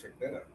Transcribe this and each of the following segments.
Check that out.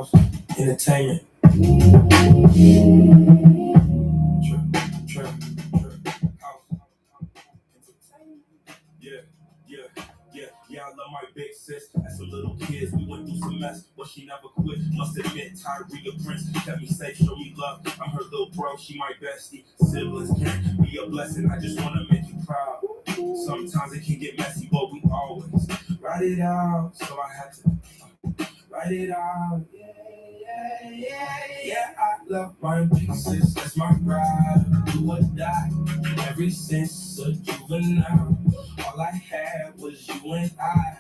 House entertainment. Trap, house entertainment. Yeah, I love my big sis. As some little kids, we went through some mess, but she never quit. Must admit, Tyria Prince kept me safe, show me love. I'm her little bro, she my bestie. Siblings can be a blessing. I just wanna make you proud. Sometimes it can get messy, but we always ride it out. So I had to write it out. Yeah, I love my big sis. That's my bride. Do or die. Ever since a juvenile, all I had was you and I.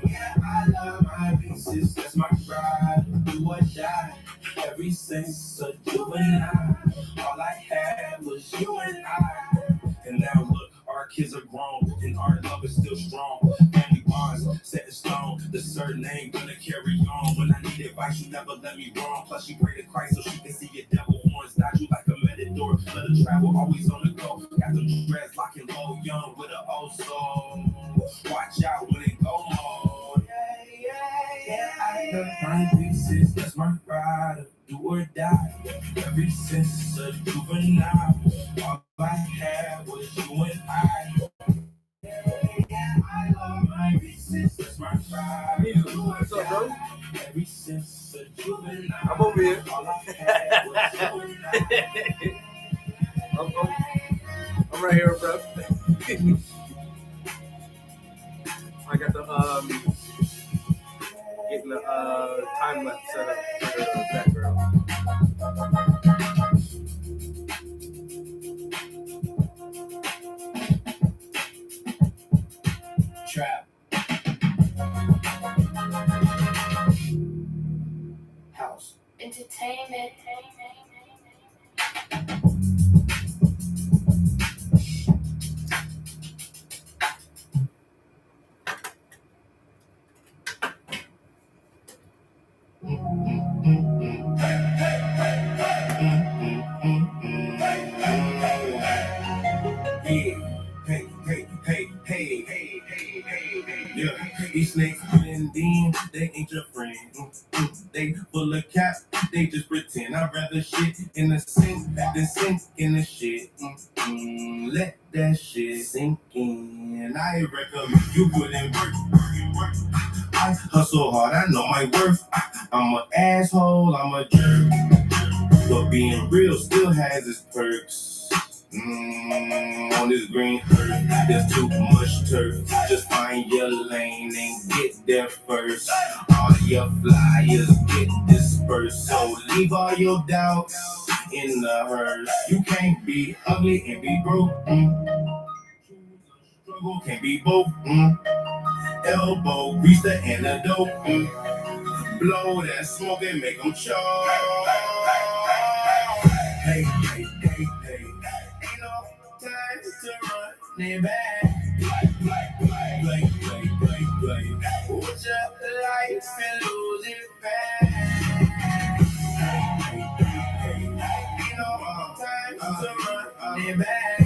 Yeah, I love my big sis. That's my bride. Do or die. Ever since a juvenile, all I had was you and I. And now look, our kids are grown, and our love is still strong. Family bonds set in stone. The surname gonna carry on. When I need advice, you never let me wrong. Plus, she pray to Christ so she can see your devil horns. Dodge you like a matador. Let her travel, always on the go. Got them dreads locking low, young with an old soul. Watch out when it go mode. Yeah, I love my big sis. That's my ride. Do or die. Ever since a juvenile, all I had was you and I. Yeah, I love my big sis. That's my ride. What's up, bro? Ever since a juvenile, I'm over here. All I had was you and I. I'm right here, bro. I got the getting the time lapse set up for the background. Trap house entertainment. Hey. Yeah, these snakes blend in, they ain't your friend. They full of cap, they just pretend. I'd rather shit in the sink than sink in the shit. Let that shit sink in. I recommend you put in work. I hustle hard, I know my worth. I'm an asshole, I'm a jerk. But being real still has its perks. On this green earth, there's too much turf. Just find your lane and get there first. All your flyers get dispersed. So leave all your doubts in the hearse. You can't be ugly and be broke. Struggle can be both. Elbow, reach the antidote. Blow that smoke and make them choke. Hey. Ain't no time to run it back. Play. Watch up the lights and lose it fast. Ain't no time to run it back.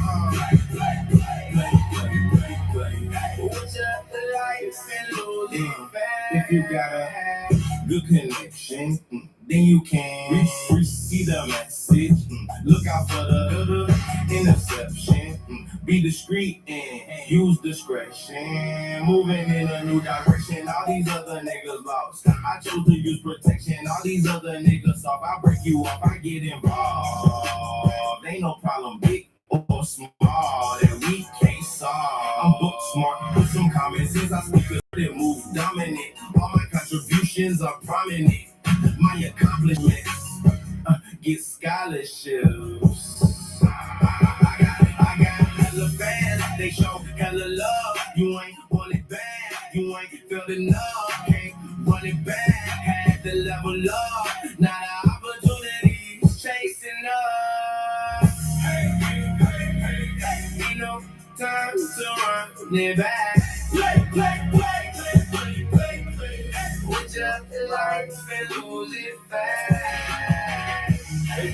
Play. Watch up the lights and lose it fast. If you gotta have good connection, then you can see the message. Look out for the interception. Be discreet and use discretion. Moving in a new direction. All these other niggas lost. I chose to use protection. All these other niggas off. I break you off. I get involved. Ain't no problem, big or small, that we can't solve. I'm book smart with some common sense. I speak good and move dominant. All my contributions are prominent. My accomplishments get scholarships. I got hella fans, they show hella love. You ain't want it bad, you ain't felt enough. Can't run it back, had to level up. Now the opportunities chasing us. Ain't no time to run it back. Watch up the lights and lose it fast. Hey.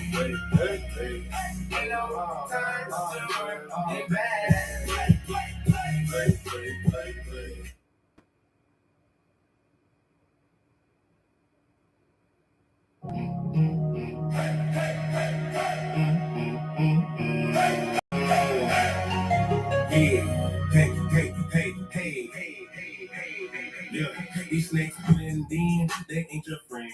Ain't no time to run it back. ain't your friend.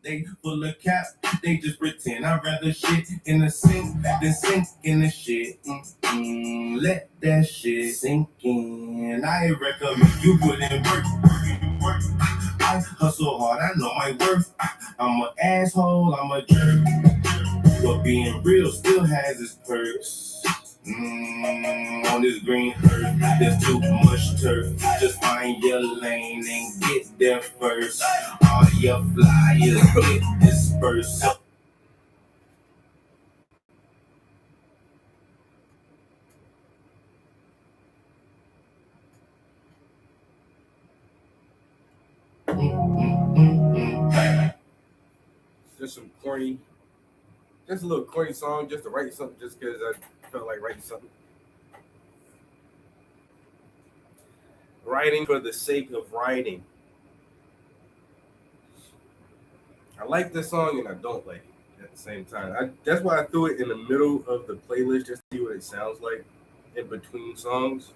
They full of cap, they just pretend. I'd rather shit in the sink than sink in the shit. Let that shit sink in. I recommend you put in work. I hustle hard, I know my worth. I'm an asshole, I'm a jerk. But being real still has its perks. On this green earth, there's too much turf. Just find your lane and get there first. All your flyers get dispersed. Just some corny, just a little corny song, just to write something, just because I felt like writing something. Writing for the sake of writing. I like this song and I don't like it at the same time. That's why I threw it in the middle of the playlist, just to see what it sounds like in between songs.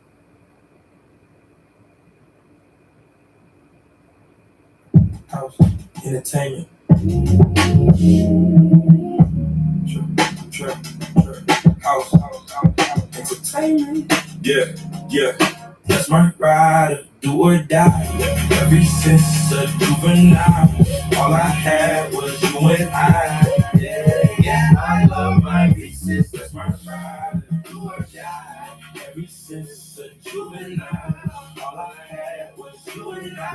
House entertainment. House entertainment. Yeah. That's my ride, do or die. Ever since a juvenile, all I had was you and I. Yeah, I love my pieces. That's my ride, do or die. Ever since a juvenile, all I had was you and I.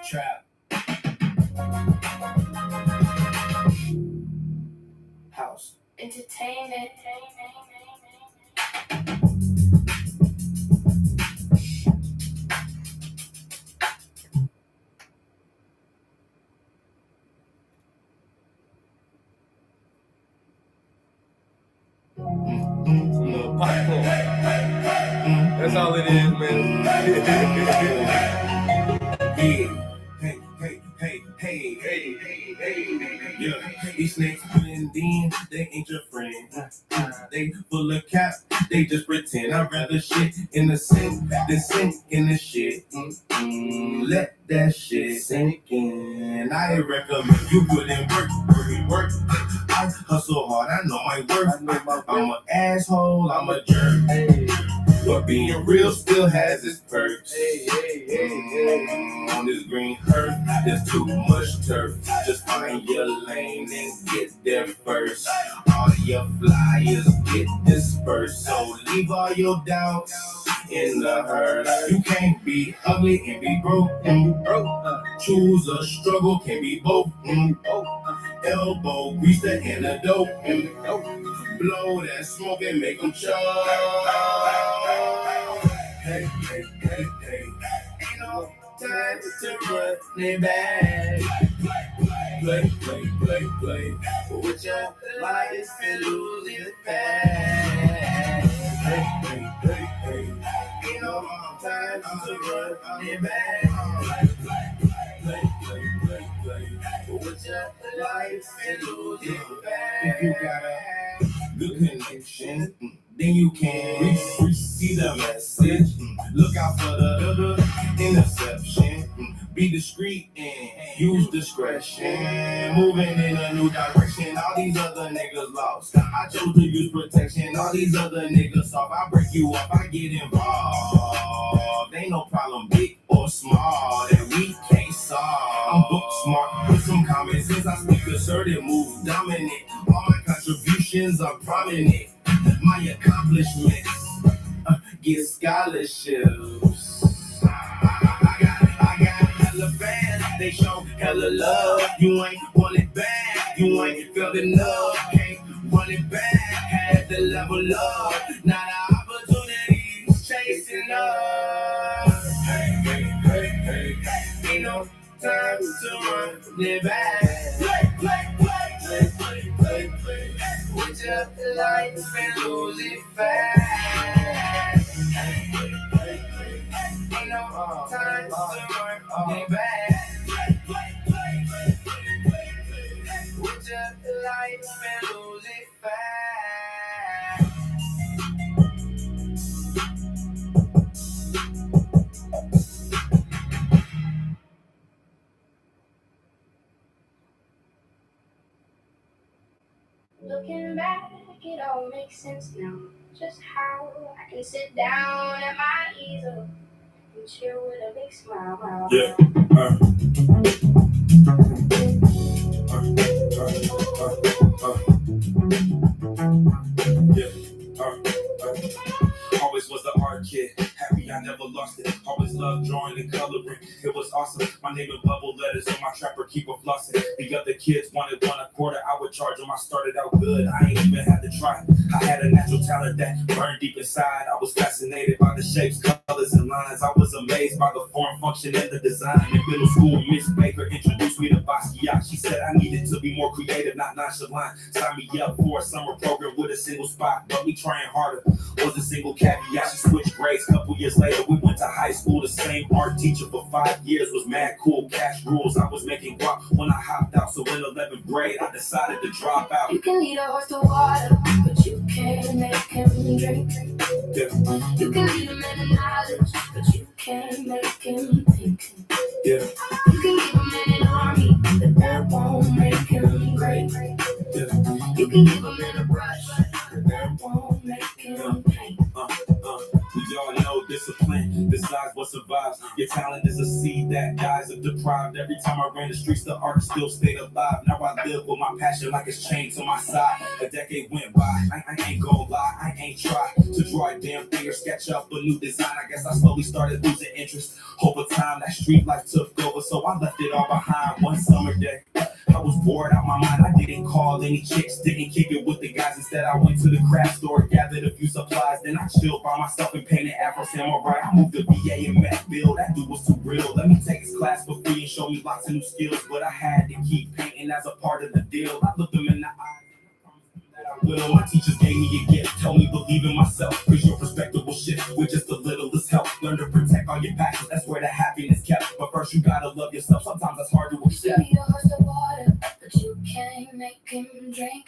Trap. House. Entertainment. Some little popcorn. That's all it is, man. Hey. Yeah, these snakes blend in, they ain't your friend. They full of cap, they just pretend. I'd rather shit in the sink than sink in the shit. Let that shit sink in. I recommend you put in work. I hustle hard, I know my worth. I'm an asshole, I'm a jerk. But being real still has its perks. On this green earth, there's too much turf. Just find your lane and get there first. All your flyers get dispersed. So leave all your doubts in the herd. You can't be ugly and be broke. Choose a struggle, can be both. Elbow, grease the antidote. Blow that smoke and make them choke. Hey. Ain't no time to run it back. Play. With your life and lose it fast. Hey. Ain't no time to run it back. Play. With your life and lose it fast. If you got a good connection, then you can see the message. Look out for the interception. Be discreet and use discretion. Moving in a new direction. All these other niggas lost. I chose to use protection. All these other niggas soft. I break you up, I get involved. Ain't no problem, big or small, that we can't solve. I'm book smart with some common sense. I speak assertive, move dominant. All my contributions are prominent. My accomplishments get scholarships. I got hella fans, they show hella love. You ain't want it back, you ain't felt enough. Can't run it back, had to level up. Now the opportunities chasing us. Hey. Ain't no time to run it back. Play. With your life and lose it fast. times weren't all bad. With just the lights and lose it fast. Looking back, it all makes sense now. Just how I can sit down at my easel and chill with a big smile. Yeah. Always was the art kid, happy I never lost it. Always loved drawing and coloring, it was awesome. My name in bubble letters on my trapper keeper flossing. The other kids wanted 1.25, I would charge them. I started out good, I ain't even had to try. I had a natural talent that burned deep inside. I was fascinated by the shapes, colors, and lines. I was amazed by the form, function, and the design. In middle school, Miss Baker introduced me to Basquiat. She said I needed to be more creative, not nonchalant. Signed me up for a summer program with a single spot, but me trying harder was a single caveat. She switched grades. Couple years later, we went to high school. The same art teacher for 5 years was mad cool. Cash rules. I was making guap when I hopped out. So in 11th grade, I decided to drop out. You can lead a horse to water, but you can't make him drink. Yeah. You can lead him in the knowledge, but you can't make him think. Yeah. You can give him in an army, but that won't make him great. Yeah. You can give him in a brush, but that won't make him paint. We all know discipline decides what survives. Your talent is a seed that dies if deprived. Every time I ran the streets, the art still stayed alive. Now I live with my passion like it's chained to my side. A decade went by, I ain't gonna lie, I ain't tried to draw a damn thing or sketch up a new design. I guess I slowly started losing interest. Over time, that street life took over, so I left it all behind one summer day. I was bored out my mind. I didn't call any chicks, didn't kick it with the guys. Instead, I went to the craft store, gathered a few supplies. Then I chilled by myself and painted Afro Samurai. I moved to VA and met Bill. That dude was too real. Let me take his class for free and show me lots of new skills. But I had to keep painting as a part of the deal. I looked him in the eye. Well, my teachers gave me a gift. Tell me believe in myself, cause your perspective will shift with just a littlest help. Learn to protect all your passions, that's where the happiness kept. But first you gotta love yourself, sometimes that's hard to accept. You need a horse to water, but you can't make him drink.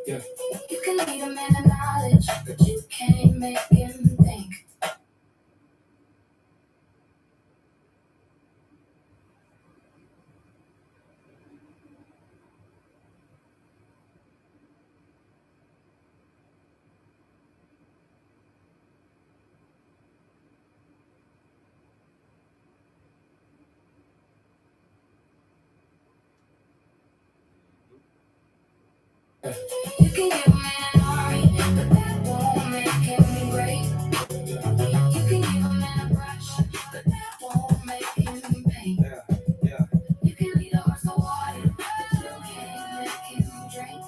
Yeah. You can lead him in the knowledge, but you can't make him think. You can give him an army, but that won't make him great. You can give him a brush, but that won't make him paint. You can lead a horse to water, but you can't make him drink.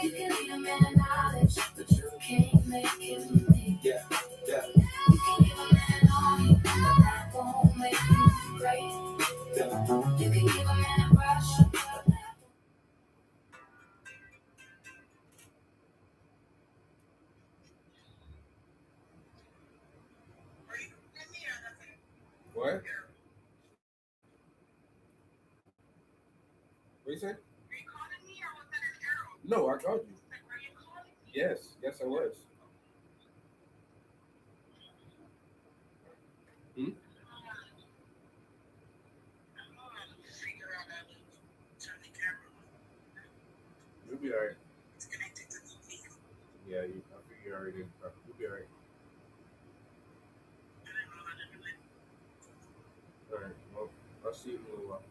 You can lead him in the knowledge, but you can't make him think. You can give him an army, but that won't make him great. You can give him a brush. What? What you say? No, I called you. Yes, I was. Hmm? You'll be alright. Yeah, I figure you already did. You'll be alright. Alright, well, I'll see you in a little while.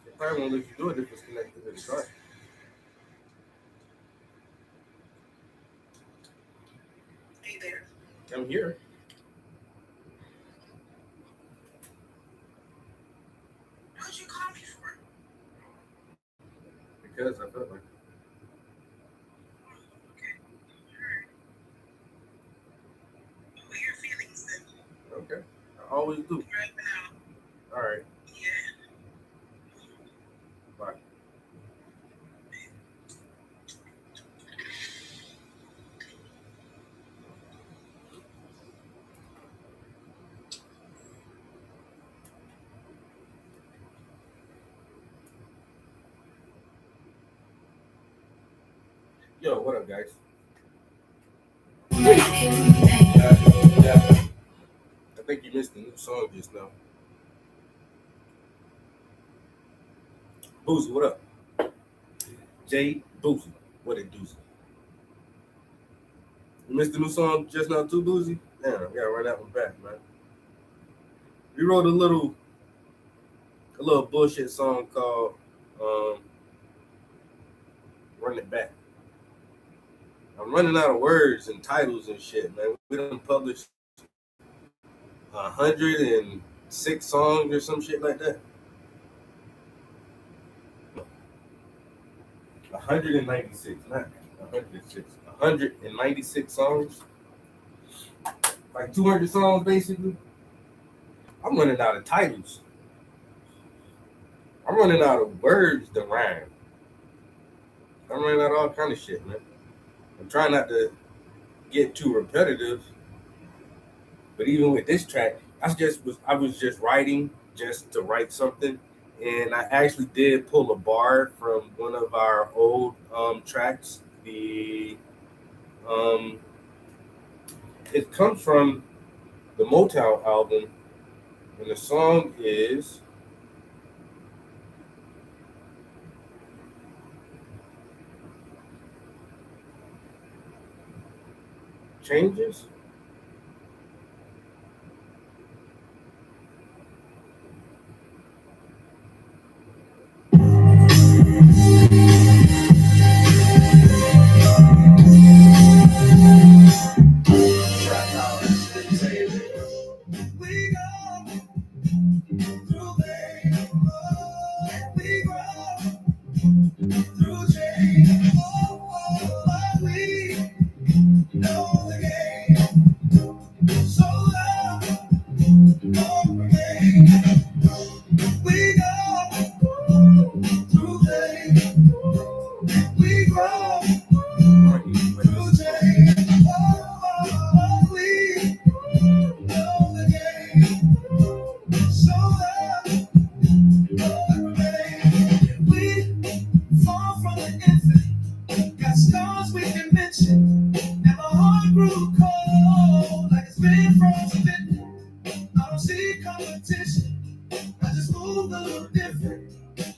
They probably won't let you do it if it's connected to the car. I'm here. Because I felt like Okay. I always do. Right now. All right. Yeah. Bye. Yo, what up, guys? Yeah. I think you missed the new song just now. Boozy, what up? Jay Boozy. What it do? You missed the new song just now too, Boozy? Damn, I gotta run that one back, man. We wrote a little bullshit song called um, Run It Back. I'm running out of words and titles and shit, man. We done published 106 songs or some shit like that. 196, not 106. 196 songs. Like 200 songs, basically. I'm running out of titles. I'm running out of words to rhyme. I'm running out of all kind of shit, man. I'm trying not to get too repetitive, but even with this track, I was just writing just to write something, and I actually did pull a bar from one of our old tracks. The um, it comes from the Motown album, and the song is "Changes." We go through pain, we grow through change. But we know the game. So long, don't remain. We go through pain, we grow through change. But we know the game. So long, don't remain. We fall from the infinite. Got scars we can mention. And my heart grew cold, like it's been frostbitten. I don't see competition. I just move a little different.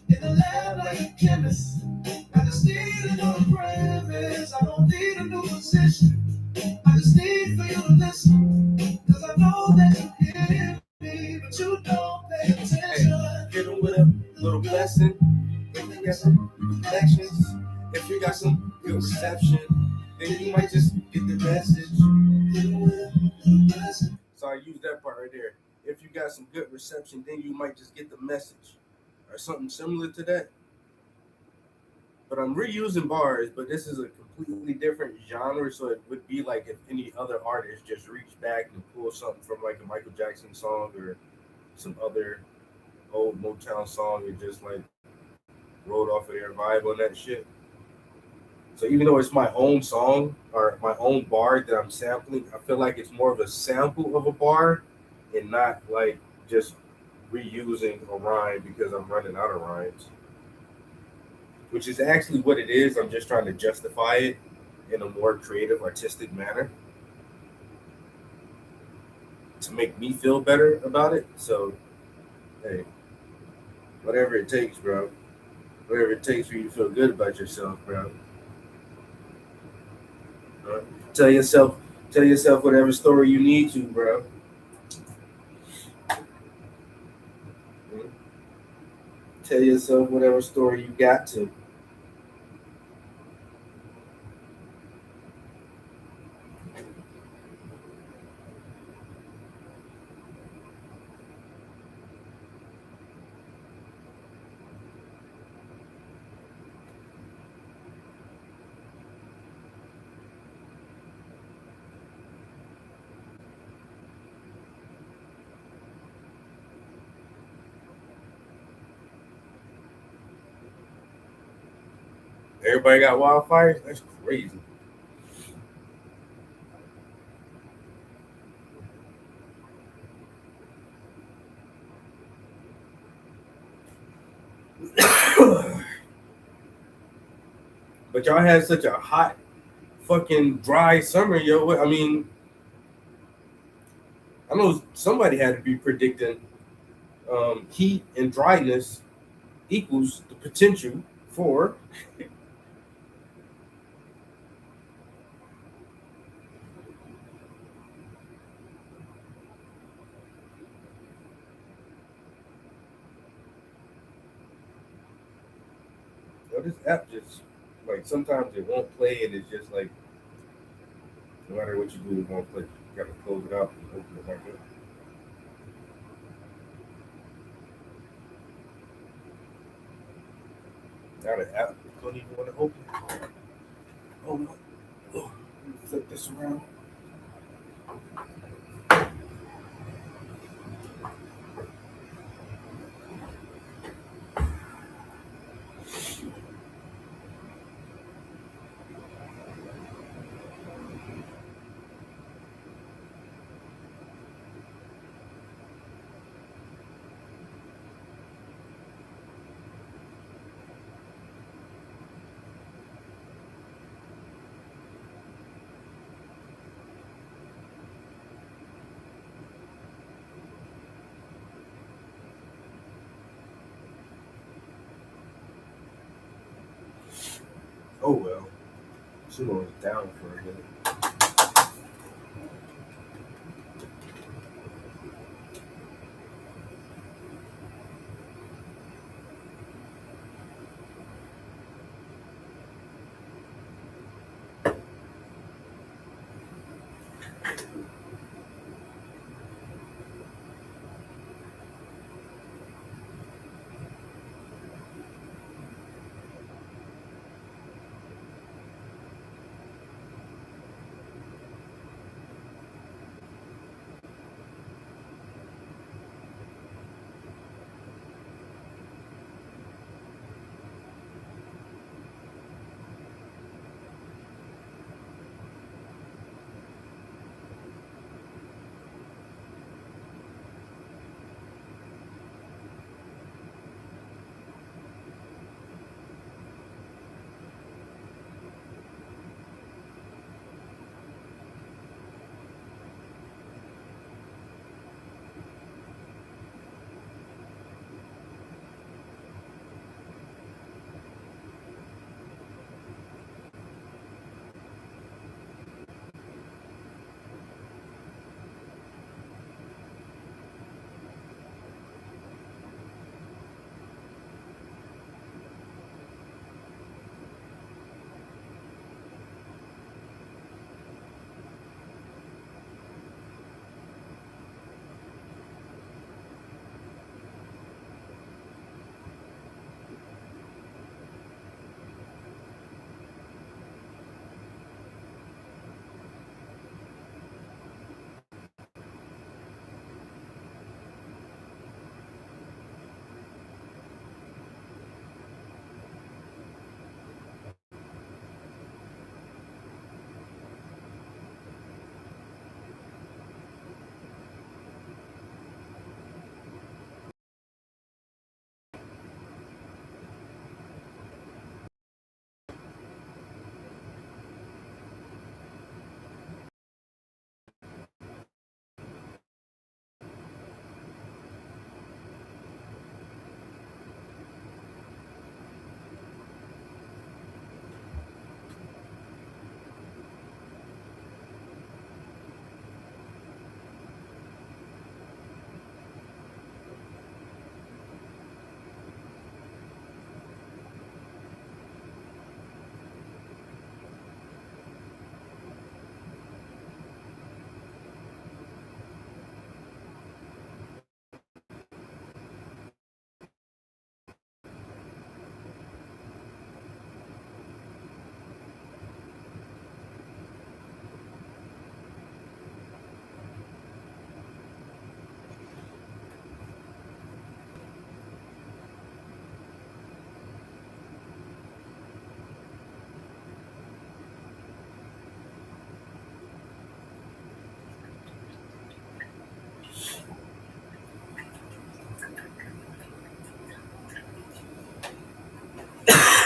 In the lab like a chemist. I just need another premise. I don't need a new position. I just need for you to listen. Cause I know that you hear me, but you don't pay attention. Hit 'em with a little blessing. If you got some connections, if you got some good reception, then you might just get the message. So I use that part right there. If you got some good reception, then you might just get the message, or something similar to that. But I'm reusing bars, but this is a completely different genre. So it would be like if any other artist just reached back and pulled something from like a Michael Jackson song or some other old Motown song and just like rolled off of their vibe on that shit. So even though it's my own song or my own bar that I'm sampling, I feel like it's more of a sample of a bar and not like just reusing a rhyme because I'm running out of rhymes. Which is actually what it is. I'm just trying to justify it in a more creative, artistic manner to make me feel better about it. So, hey, whatever it takes, bro. Whatever it takes for you to feel good about yourself, bro. Uh, tell yourself, tell yourself whatever story you need to, bro. Mm. Tell yourself whatever story you got to. Everybody got wildfires? That's crazy. But y'all had such a hot, fucking dry summer, yo. I mean, I know somebody had to be predicting heat and dryness equals the potential for. This app just like sometimes it won't play and it's just like no matter what you do, it won't play. You gotta close it out and open it back up. Now the app don't even want to open. Oh no. Oh, let me flip this around. Oh well. Sumo was down for a minute.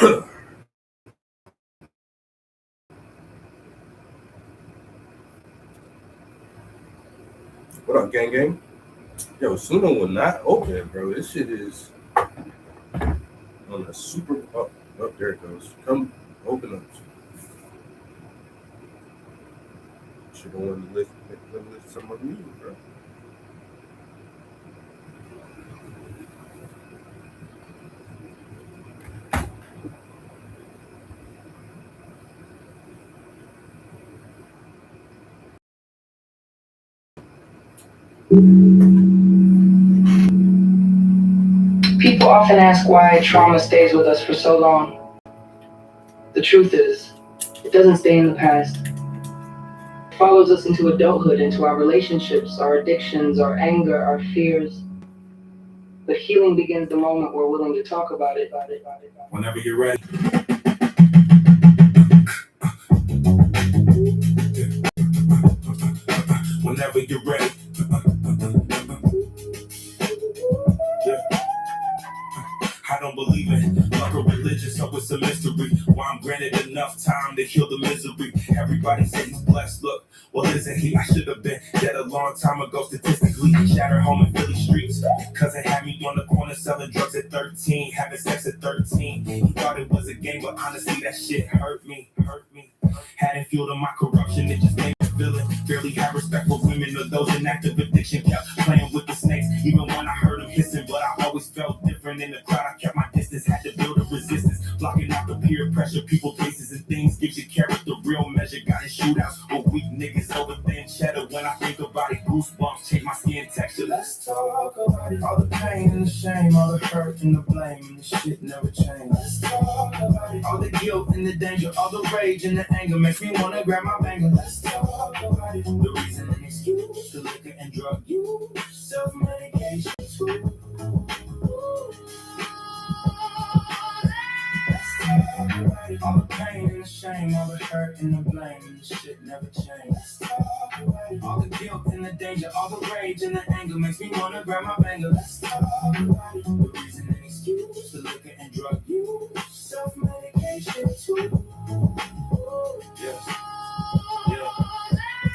What up, gang gang? Yo, Suno will not open, bro. This shit is on a super. Oh, there it goes. Come open up. Should have wanted to listen some more music, bro. People often ask why trauma stays with us for so long. The truth is, it doesn't stay in the past. It follows us into adulthood, into our relationships, our addictions, our anger, our fears. But healing begins the moment we're willing to talk about it. Whenever you're ready. Whenever you're ready. I don't believe in like a religion, so it's a mystery. Why I'm granted enough time to heal the misery. Everybody says he's blessed. Look, well, isn't he? I should have been dead a long time ago, statistically. Shattered home in Philly streets. Cousin had me on the corner selling drugs at 13, having sex at 13. He thought it was a game, but honestly, that shit hurt me. Hadn't fueled on my corruption, it just made me feel it. Barely had respect for women or those in active addiction. Kept playing with the snakes, even when I heard them hissing. But I always felt different in the crowd. I kept my distance, had to build a resistance. Blocking out the peer pressure, people, places, and things. Gives you character, real measure. Got in shootouts with weak niggas over thin cheddar. When I think about it, goosebumps change my skin texture. Let's talk about it. All the pain and the shame, all the hurt and the blame, and the shit never changed. Let's talk about it. All the guilt and the danger, all the rage and the anger makes me wanna grab my banger. Let's talk about it. The reason and excuse, the liquor and drug use, self-medication too. All the pain and the shame, all the hurt and the blame, and the shit never changed. All the guilt and the danger, all the rage and the anger makes me wanna grab my banger. Let's talk about it. The reason and excuse, the liquor and drug use, self-medication too. Yes.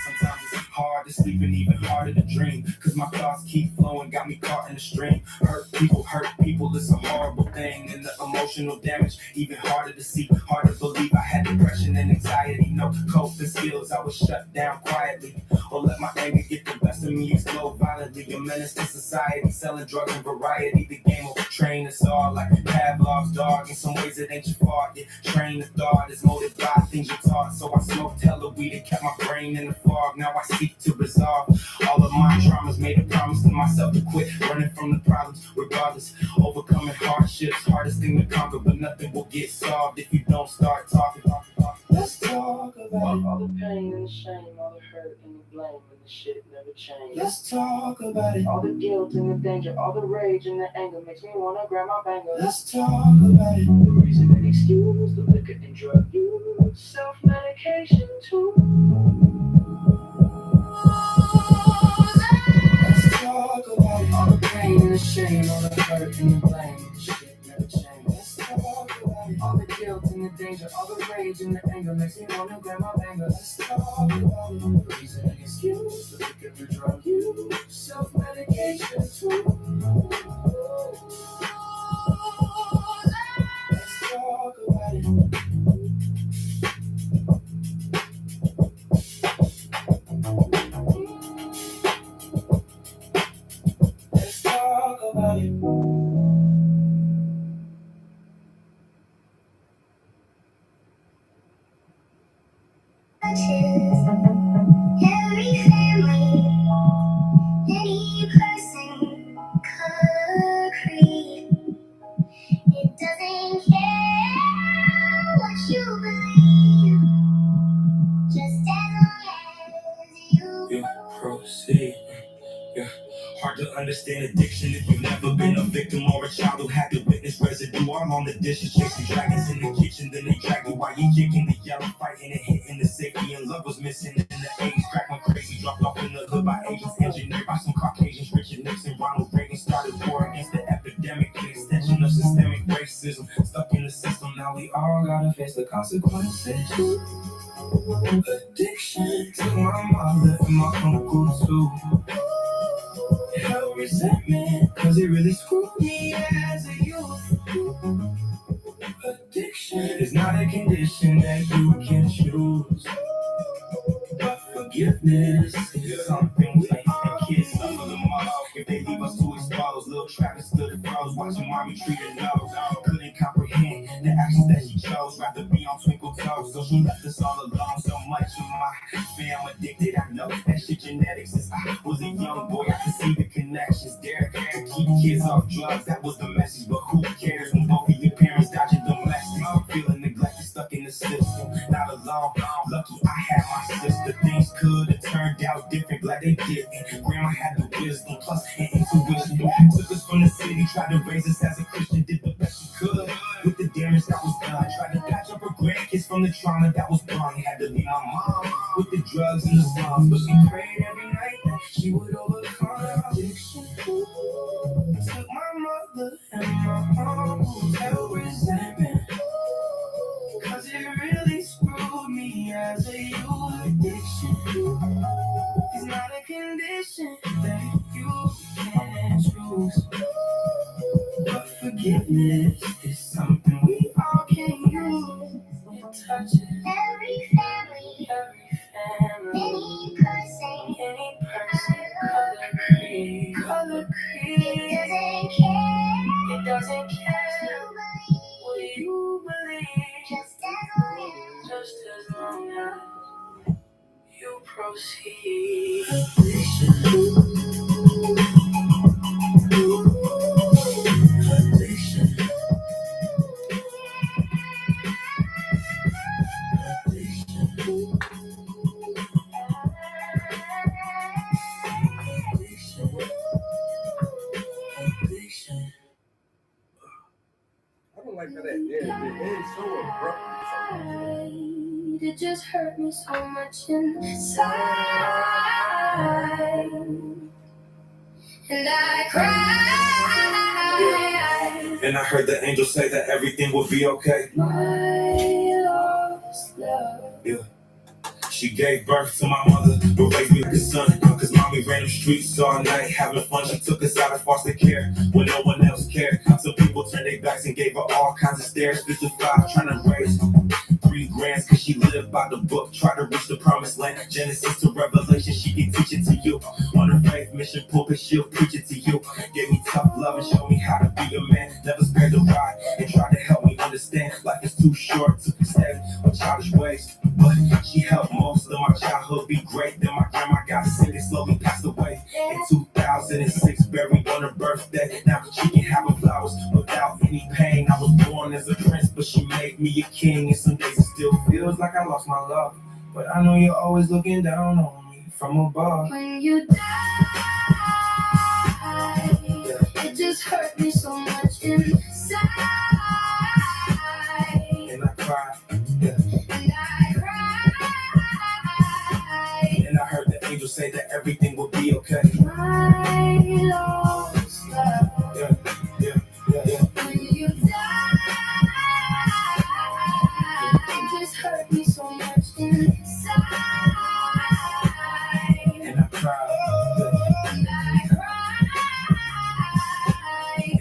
Sometimes it's hard to sleep and even harder to dream, cause my thoughts keep flowing, got me caught in the stream. Hurt people, it's a horrible thing. And the emotional damage, even harder to see, hard to believe. I had depression and anxiety, no coping skills. I was shut down quietly, or let my anger get the best of me, explode violently. A menace to society, selling drugs and variety. The game will train us all like Pavlov's dog. In some ways it ain't your fault. You train the thought is molded by things you're taught. So I smoked hella weed and kept my brain in the fog. Now I seek to resolve all of my traumas. Made a promise to myself to quit running from the problems. Regardless, overcoming hardships, hardest thing to conquer, but nothing will get solved if you don't start talking. Let's talk about all the pain and the shame, all the hurt and the blame, and the shit never changed. Let's talk about it. All the guilt and the danger, all the rage and the anger makes me wanna grab my banger. Let's talk about it. The reason and excuse, the liquor and drug use, self-medication too. Let's talk about it. All the pain and the shame, all the hurt and the blame, and the shit never changed. Let's talk about it. All the guilt and the danger, all the rage and the anger makes me wanna grab my banger. Let's talk about it. The reason and excuse, the liquor and drug use, self-medication too. Let's talk about it. Let's talk about it. Every family, any person, color, creed, it doesn't care what you believe, just as long as you proceed. Yeah. Hard to understand addiction if you've never been a victim or a child who had to witness residue all on the dishes, chasing dragons in the kitchen. Then they drag you while you kicking the yellow, fighting and hitting the safety, and love was missing in the 80s. Crack went crazy, dropped off in the hood by agents, engineered by some Caucasians. Richard Nixon, Ronald Reagan started war against the epidemic, an extension of systemic racism. Stuck in the system, now we all gotta face the consequences. Addiction to my mother and my uncle too. Hell resentment, cause it really screwed me as a youth. Addiction is not a condition that you can choose. But forgiveness is something we and kids suffer the most. If they leave us too exposed, little Travis stood froze, watching mommy treat her nose. Couldn't comprehend the actions that she chose, rather be on twinkle toes. So she left us all alone. So much of my fam addicted. I know that shit genetics. Since I was a young boy, I could see the connections. Derek had to keep kids off drugs. That was the message. But who cares when both of your parents dodging domestic? Feeling neglected, stuck in the system, not alone. Lucky I had my sister. Things could have turned out different, glad they didn't. Grandma had the wisdom, plus and intuition. Took us from the city, tried to raise us as a Christian, did the best she could with the damage that was done. Tried to patch up her grandkids from the trauma that was done. Had to leave my mom with the drugs and the slums, but she prayed every night that she would overcome her addiction. Took my mother and my uncle, hell resentment, cause it really screwed me as a youth. Addiction is not a condition that you can choose. But forgiveness is something we all can use. It touches Every family, any person, color creed. it doesn't care. It doesn't care what you believe, Just as long as you proceed. Addiction. I don't like how that ends so abruptly. it just hurt me so much inside. And I cried. And I heard the angel say that everything will be okay. My lost love. Yeah. She gave birth to my mother, but raised me like a son. Cause mommy ran the streets all night having fun. She took us out of foster care when no one else cared. Some people turned their backs and gave her all kinds of stares. 55 trying to raise 3 grands cause she lived by the book. Try to reach the promised land. Genesis to Revelation, she can teach it to you. On her faith mission pulpit, she'll preach it to you. Gave me tough love and showed me how to be a man. Never spared the ride and tried to help me understand life is too short to stay with childish ways. But she helped most of my childhood be great. Then my grandma got sick and slowly passed away in 2006, buried on her birthday. Now she can have her flowers without any pain. I was born as a prince, but she made me a king. And some days it still feels like I lost my love, but I know you're always looking down on me from above. When you died, it just hurt me so much inside. And I cried, yeah. And I cried. And I heard the angel say that everything will be okay. My lost love. Yeah, yeah, yeah, yeah. When you died, it just hurt me so much inside. And I cried, yeah. And I cried.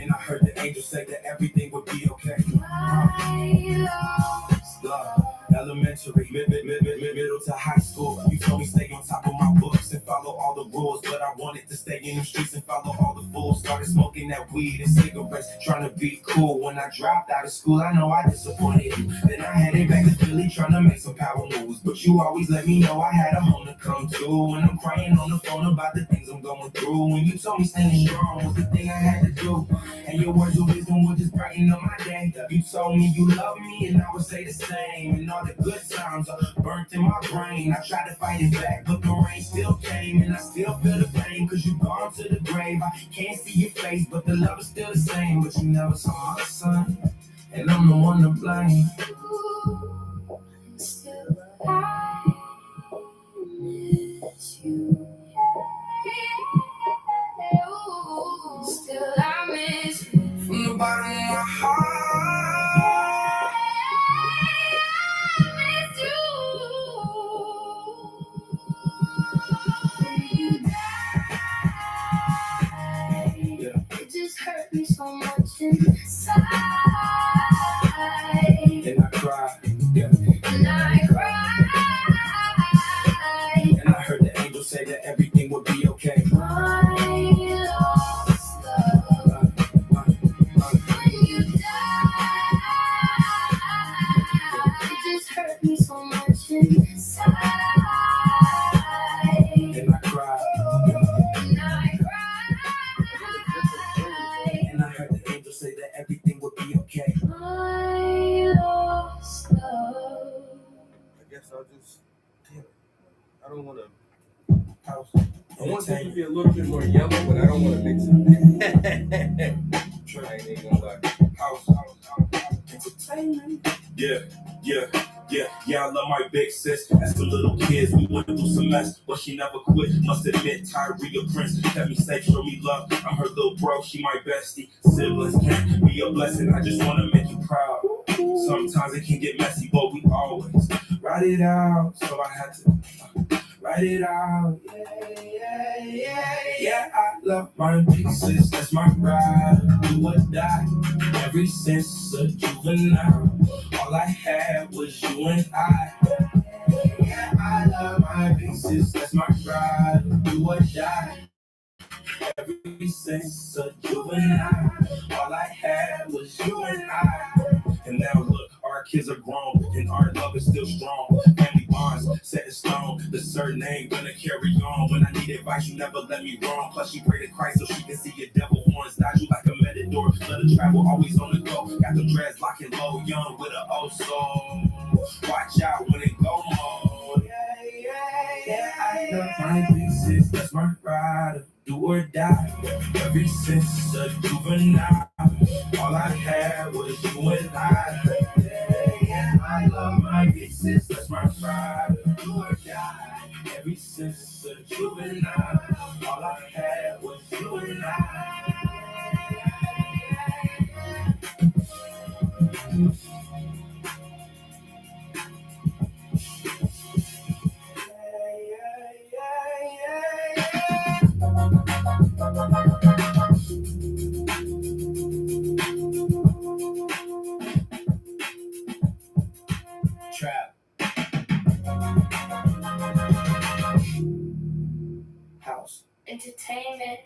And I heard the angel say that everything would be okay. My lost Love, elementary, middle to high school. You told me stay on top of my books and follow all the rules, but I wanted to stay in the streets and follow all the fools. Started smoking that weed and cigarettes, trying to be cool. When I dropped out of school, I know I disappointed you. Then I headed back to Philly, trying to make some power moves, but you always let me know I had a home to come to. And I'm crying on the phone about the things I'm going through. When you told me standing strong was the thing I had to do, and your words of wisdom would just brighten up my day. You told me you love me, and I would say the same. And all the good times are burnt in my brain. I tried to fight it back, but the rain still came, and I still feel the pain. Cause you gone to the grave. I can't see your face, but the love is still the same. But you never saw my son, and I'm the one to blame. Still I miss you. Still I miss you. From the bottom of my heart, I just, damn it, I don't want to. House. I want this to be a little bit more yellow, but I don't want to mix it. I ain't even gonna lie. House. Entertainment. Yeah. I love my big sis. As the little kids, we went through some mess, but she never quit. Must admit, Tyree, a prince, kept me safe, show me love. I'm her little bro, she my bestie. Siblings can't be a blessing. I just wanna make you proud. Sometimes it can get messy, but we always ride it out. So I had to write it out. Yeah, I love my big sis. That's my ride, do or die. Ever since a juvenile, all I had was you and I. Yeah, I love my big sis. That's my ride, do or die. Ever since a juvenile, all I had was you and I. And now look, our kids are grown, and our love is still strong. Family bonds set in stone. The surname gonna carry on. When I need advice, you never let me wrong. Plus, she prayed to Christ so she can see your devil horns. Dodge you like a matador. Let her travel, always on the go. Got the dreads locking low, young with an old soul. Watch out when it go on. Yeah, I love my big sis. That's my rider. Do or die. Ever since a juvenile, all I had was you and I. Yeah, I love my big sis. That's my rider. Do or die. Ever since a juvenile, all I had was you and I. Trap. House. Entertainment.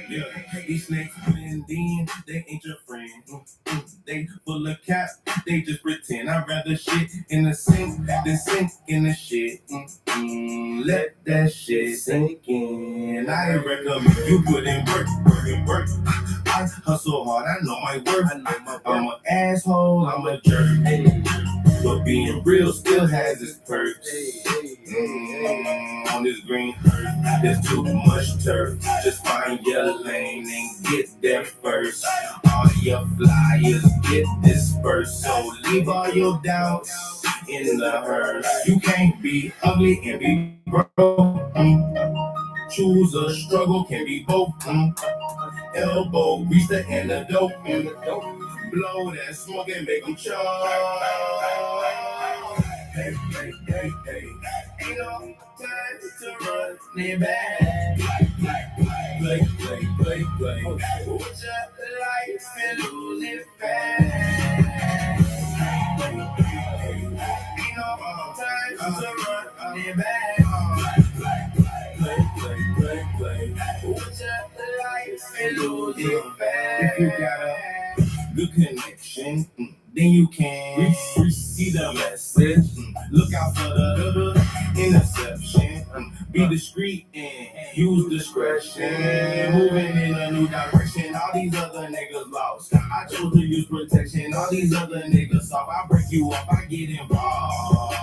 Yeah, these snakes blend in, they ain't your friend. They full of cap, they just pretend. I'd rather shit in the sink than sink in the shit. Let that shit sink in. I recommend you put in work. I hustle hard, I know my worth. I'm an asshole, I'm a jerk. But being real still has its perks. On this green earth, there's too much turf. Just find your lane and get there first. All your flyers get dispersed. So leave all your doubts in the hearse. You can't be ugly and be broke. Choose a struggle, can be both. Elbow, reach the antidote. Blow that smoke and make them choke. Hey. Ain't no time to run it back. Play. Watch out the lights and lose it fast. Ain't no time to run it back. Play. Watch out the lights and lose it fast. If you got a good connection, then you can see the message. Look out for the interception. Be discreet and use discretion. Moving in a new direction. All these other niggas lost. I chose to use protection. All these other niggas soft. I break you up, I get involved.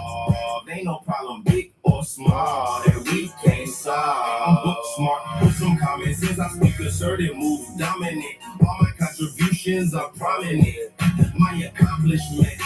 Ain't no problem, big or small, that we can't solve. I'm book smart with some common sense. I speak assertive, move dominant. All my contributions are prominent. My accomplishments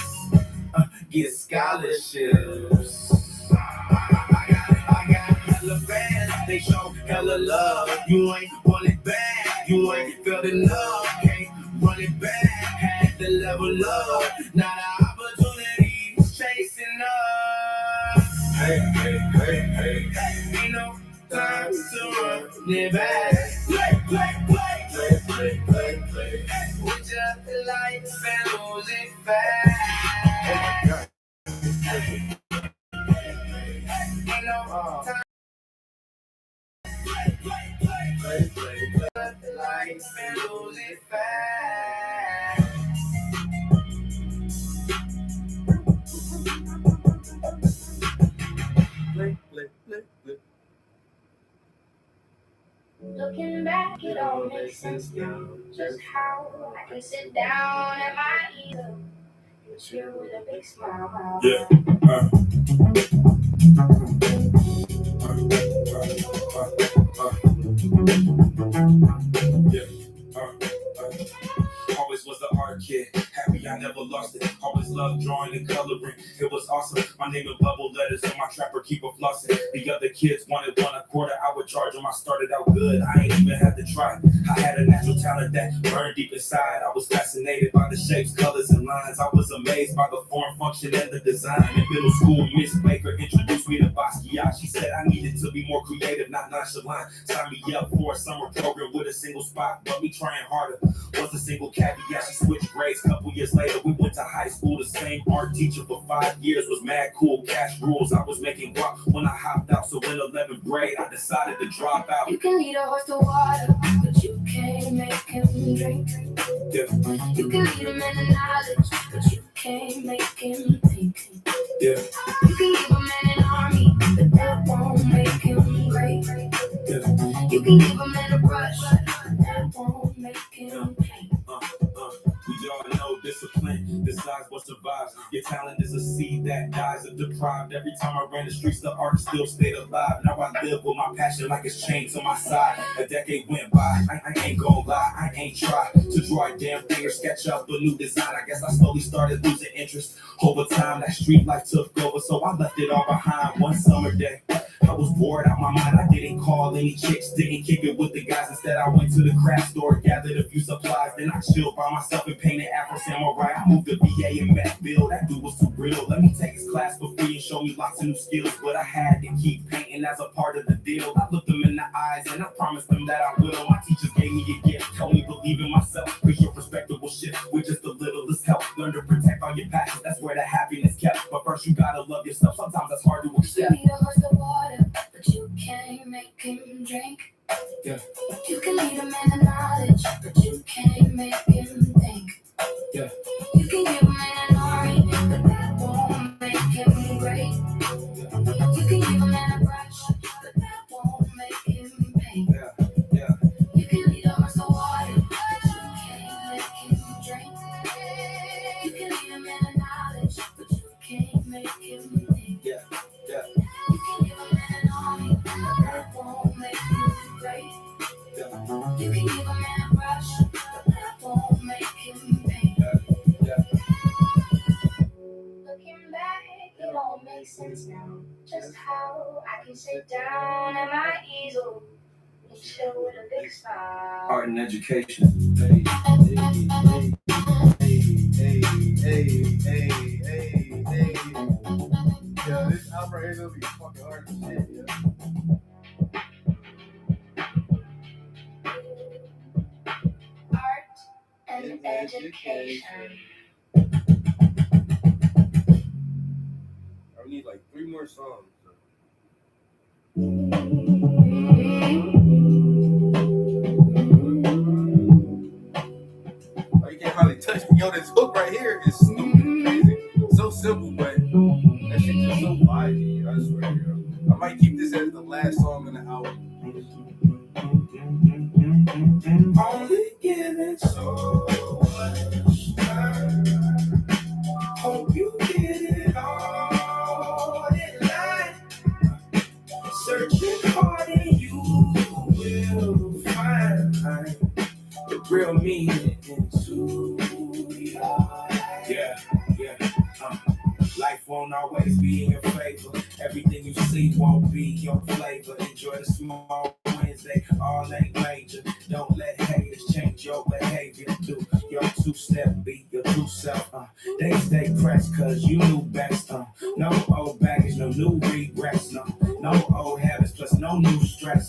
get scholarships. I got hella fans, they show hella love. You ain't want it back, you ain't felt enough. Can't run it back, had to level up. Now the opportunity's chasing us. Hey. Ain't no time to run it back. Play. Watch out the lights and lose it fast. Ain't no time. Play. The lights and lose Looking back, it all makes sense now. Just how I can sit down at my ease and chill with a big smile. Always was the art kid, happy I never lost it. Always loved drawing and coloring, it was awesome. My name in bubble letters on my trapper keeper flossing. The other kids wanted 1 1/4, I would charge them. I started out good, I ain't even had to try. I had a natural talent that burned deep inside. I was fascinated by the shapes, colors, and lines. I was amazed by the form, function, and the design. In middle school, Miss Baker introduced me to Basquiat. She said I needed to be more creative, not nonchalant. Signed me up for a summer program with a single spot, but me trying harder was a single caveat. She switched grades. Couple years later, we went to high school. The same art teacher for 5 years was mad cool. Cash rules. I was making guap when I hopped out. So in 11th grade, I decided to drop out. You can lead a horse to water, but you can't make him drink. Yeah. You can lead him in knowledge, but you can't make him think. Yeah. You can give a man an army, but that won't make him great. Yeah. You can give him in a brush, but that won't make him paint. We all know discipline decides what survives. Your talent is a seed that dies if deprived. Every time I ran the streets, the art still stayed alive. Now I live with my passion like it's chained to my side. A decade went by, I ain't gon' lie, I ain't tried to draw a damn thing or sketch up a new design. I guess I slowly started losing interest. Over time, that street life took over, so I left it all behind one summer day. I was bored out my mind, I didn't call any chicks, didn't kick it with the guys. Instead, I went to the craft store, gathered a few supplies, then I chilled by myself and painted Afro Samurai. I moved to VA and met Bill, that dude was too real. Let me take his class for free and show me lots of new skills, but I had to keep painting as a part of the deal. I looked them in the eyes and I promised them that I will. My teachers gave me a gift, told me believe in myself, cause your perspective will shift with just a littlest help. Learn to protect all your passions, that's where the happiness kept. But first you gotta love yourself, sometimes that's hard to You accept. need a horse to water, but you can't make him drink. Yeah. You can lead him in the knowledge, but you can't make him think. Yeah. You can give him an army, but that won't make him great. You can give him in a brush, but that won't make him paint. Yeah. You can lead a horse to water, but you can't make him drink. You can lead him in the knowledge, but you can't make him think. Yeah. You can give him an army, but that won't make him great. You can give him in a brush, but that won't make him paint. Looking back, it all makes sense now. Just how I can sit down at my easel and chill with a big smile. Art and education. Hey. Yeah, this album right here gonna be fucking hard as shit, yeah. Art and education. I need like 3 more songs. Oh, you can't hardly touch me. Yo, this hook right here is stupid and crazy. So simple, but that shit just so vibey. I swear, yo. I might keep this as the last song in the album. Only giving so much time. Hope you get it all in line. Searching hard and you will find the real meaning into your life. Yeah. Life won't always be in your favor. Everything you see won't be your flavor. Enjoy the small wins, they all ain't major. Don't let haters change your behavior. Do your 2-step, be your true self. They stay pressed cause you knew best. No old baggage, no new regrets. No old habits, plus no new stress.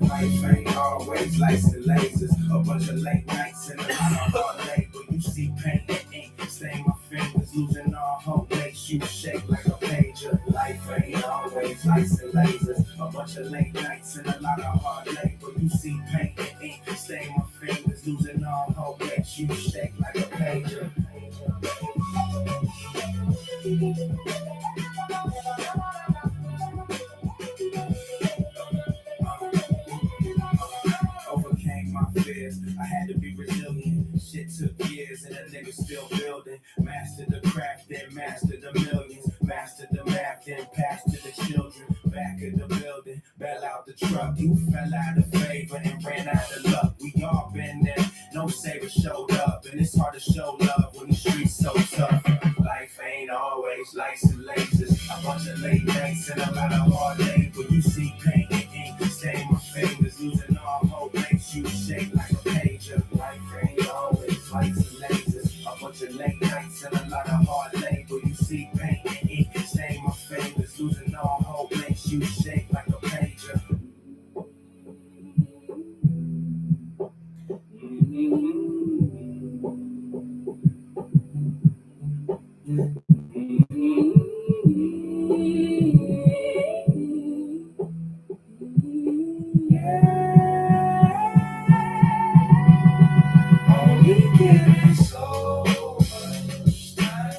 Life ain't always lights and lasers. A bunch of late nights and a lot of hard labor. You see pain and ink stain my fingers. Losing all hope makes you shake like a pager. Life ain't always lights and lasers. A bunch of late nights and a lot of hard labor. You see pain and ink stain my fingers. Losing all hope makes you shake like a pager. Master the craft, then master the millions. Master the math, then pass to the children. Back of the building, bail out the truck. You fell out of favor and ran out of luck. We all been there, no saver showed up. And it's hard to show love when the streets so tough. Life ain't always lights and lasers. A bunch of late nights and a lot of hard labor. You see pain and ink, stain my fingers. Losing all hope makes you shake like a pager. Life ain't always lights and lasers. A bunch of late nights and a lot of hard labor. You see pain and ink, stain my fingers. Losing all hope makes you shake like a pager. Only given so much time.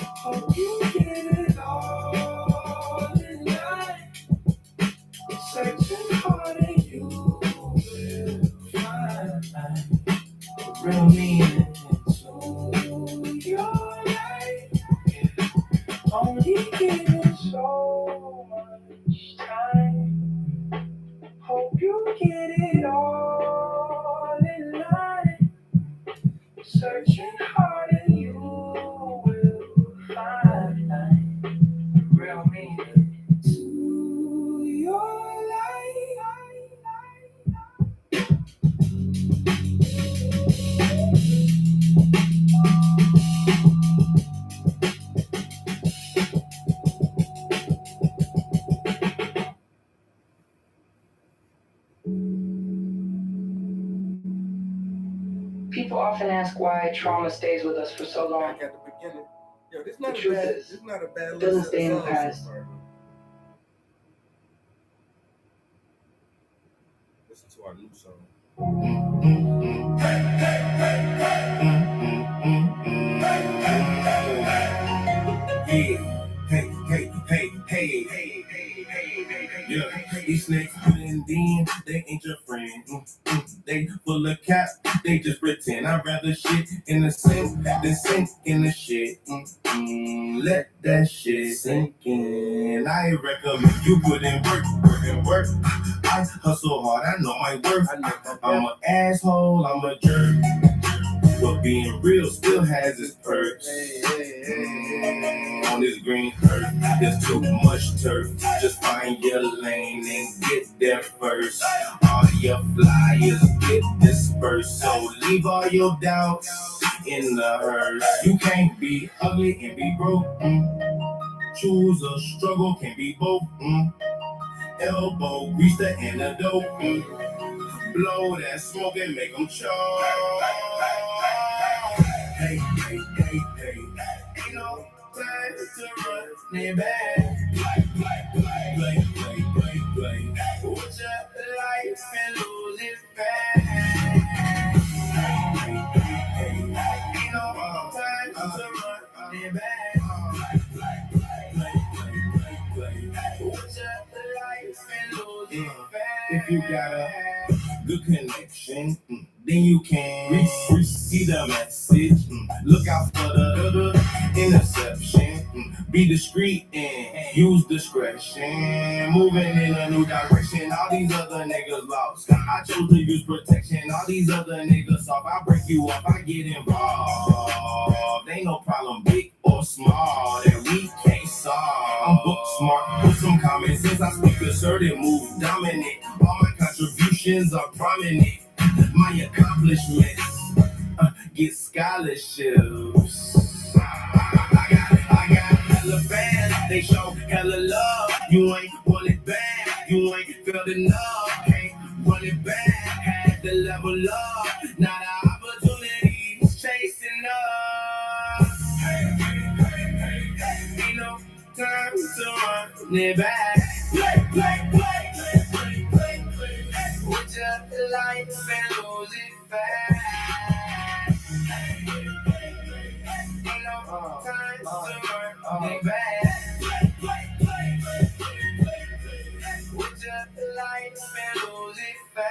Hope you get it all in line. Searching hard and you will find the real meaning to your life. Only given so much time. Hope you get it all in line. Searching hard and you will find the real meaning to your life. People often ask why trauma stays with us for so long. Back at the beginning. Yo, this not The a truth bad. is, This not a bad it doesn't list stay in the of songs past. so far. Listen to our new song. Hey. Yeah, these snakes blend in, they ain't your friend. They full of cap, they just pretend. I'd rather shit in the sink than sink in the shit. Let that shit sink in. I recommend you put in work. I hustle hard, I know my worth. I'm an asshole, I'm a jerk. But being real still has its perks. On this green earth, there's too much turf. Just find your lane and get there first. All your flyers get dispersed. So leave all your doubts in the hearse. You can't be ugly and be broke. Choose a struggle, can be both. Elbow, grease the antidote. Blow that smoke and make them choke. Hey. Ain't no time to run it back. Play. Watch your life and lose it fast. Hey. Ain't no time to run it back. Play. Watch your life and lose it fast. If you got a good connection, then you can see the message. Look out for the interception. Be discreet and use discretion. Moving in a new direction. All these other niggas lost. I chose to use protection. All these other niggas off. I break you up. I get involved. Ain't no problem, big or small, that we can't solve. I'm book smart with some common sense. I speak assertive, move dominant. All my contributions are prominent. My accomplishments get scholarships. I got hella fans, they show hella love. You ain't want it bad, you ain't felt enough. Can't run it back, had to level up. Now the opportunities chasing us. Ain't no time to run it back. Play. With your life and lose it fast. Ain't no time to run it back. With your life and lose it fast.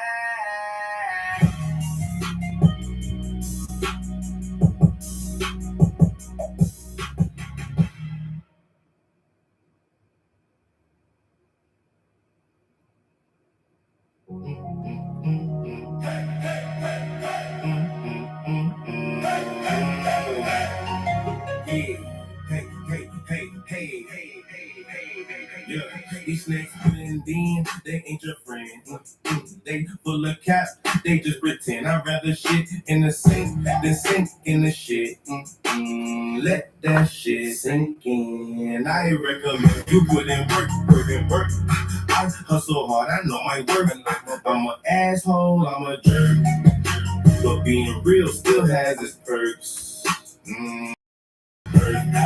Yeah, these snakes blend in, they ain't your friend. They full of cap, they just pretend. I'd rather shit in the sink than sink in the shit. Let that shit sink in. I recommend you put in work. I hustle hard, I know my work. I'm an asshole, I'm a jerk. But being real still has its perks.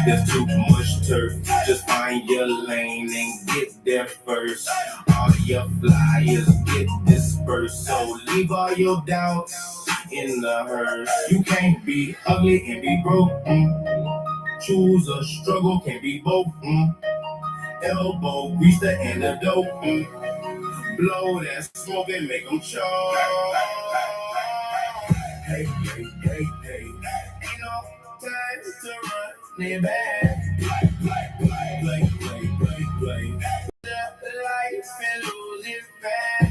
There's too much turf. Just find your lane and get there first. All your flyers get dispersed. So leave all your doubts in the hearse. You can't be ugly and be broke. Choose a struggle, can't be both. Elbow, grease the antidote. Blow that smoke and make them choke. Hey. Ain't no time to run it back. Play. The life and lose it back.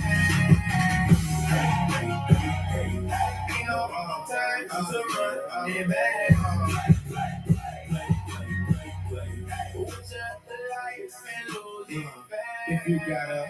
Hey. Ain't no time to run it back. Play. With your life and lose it back. If you got a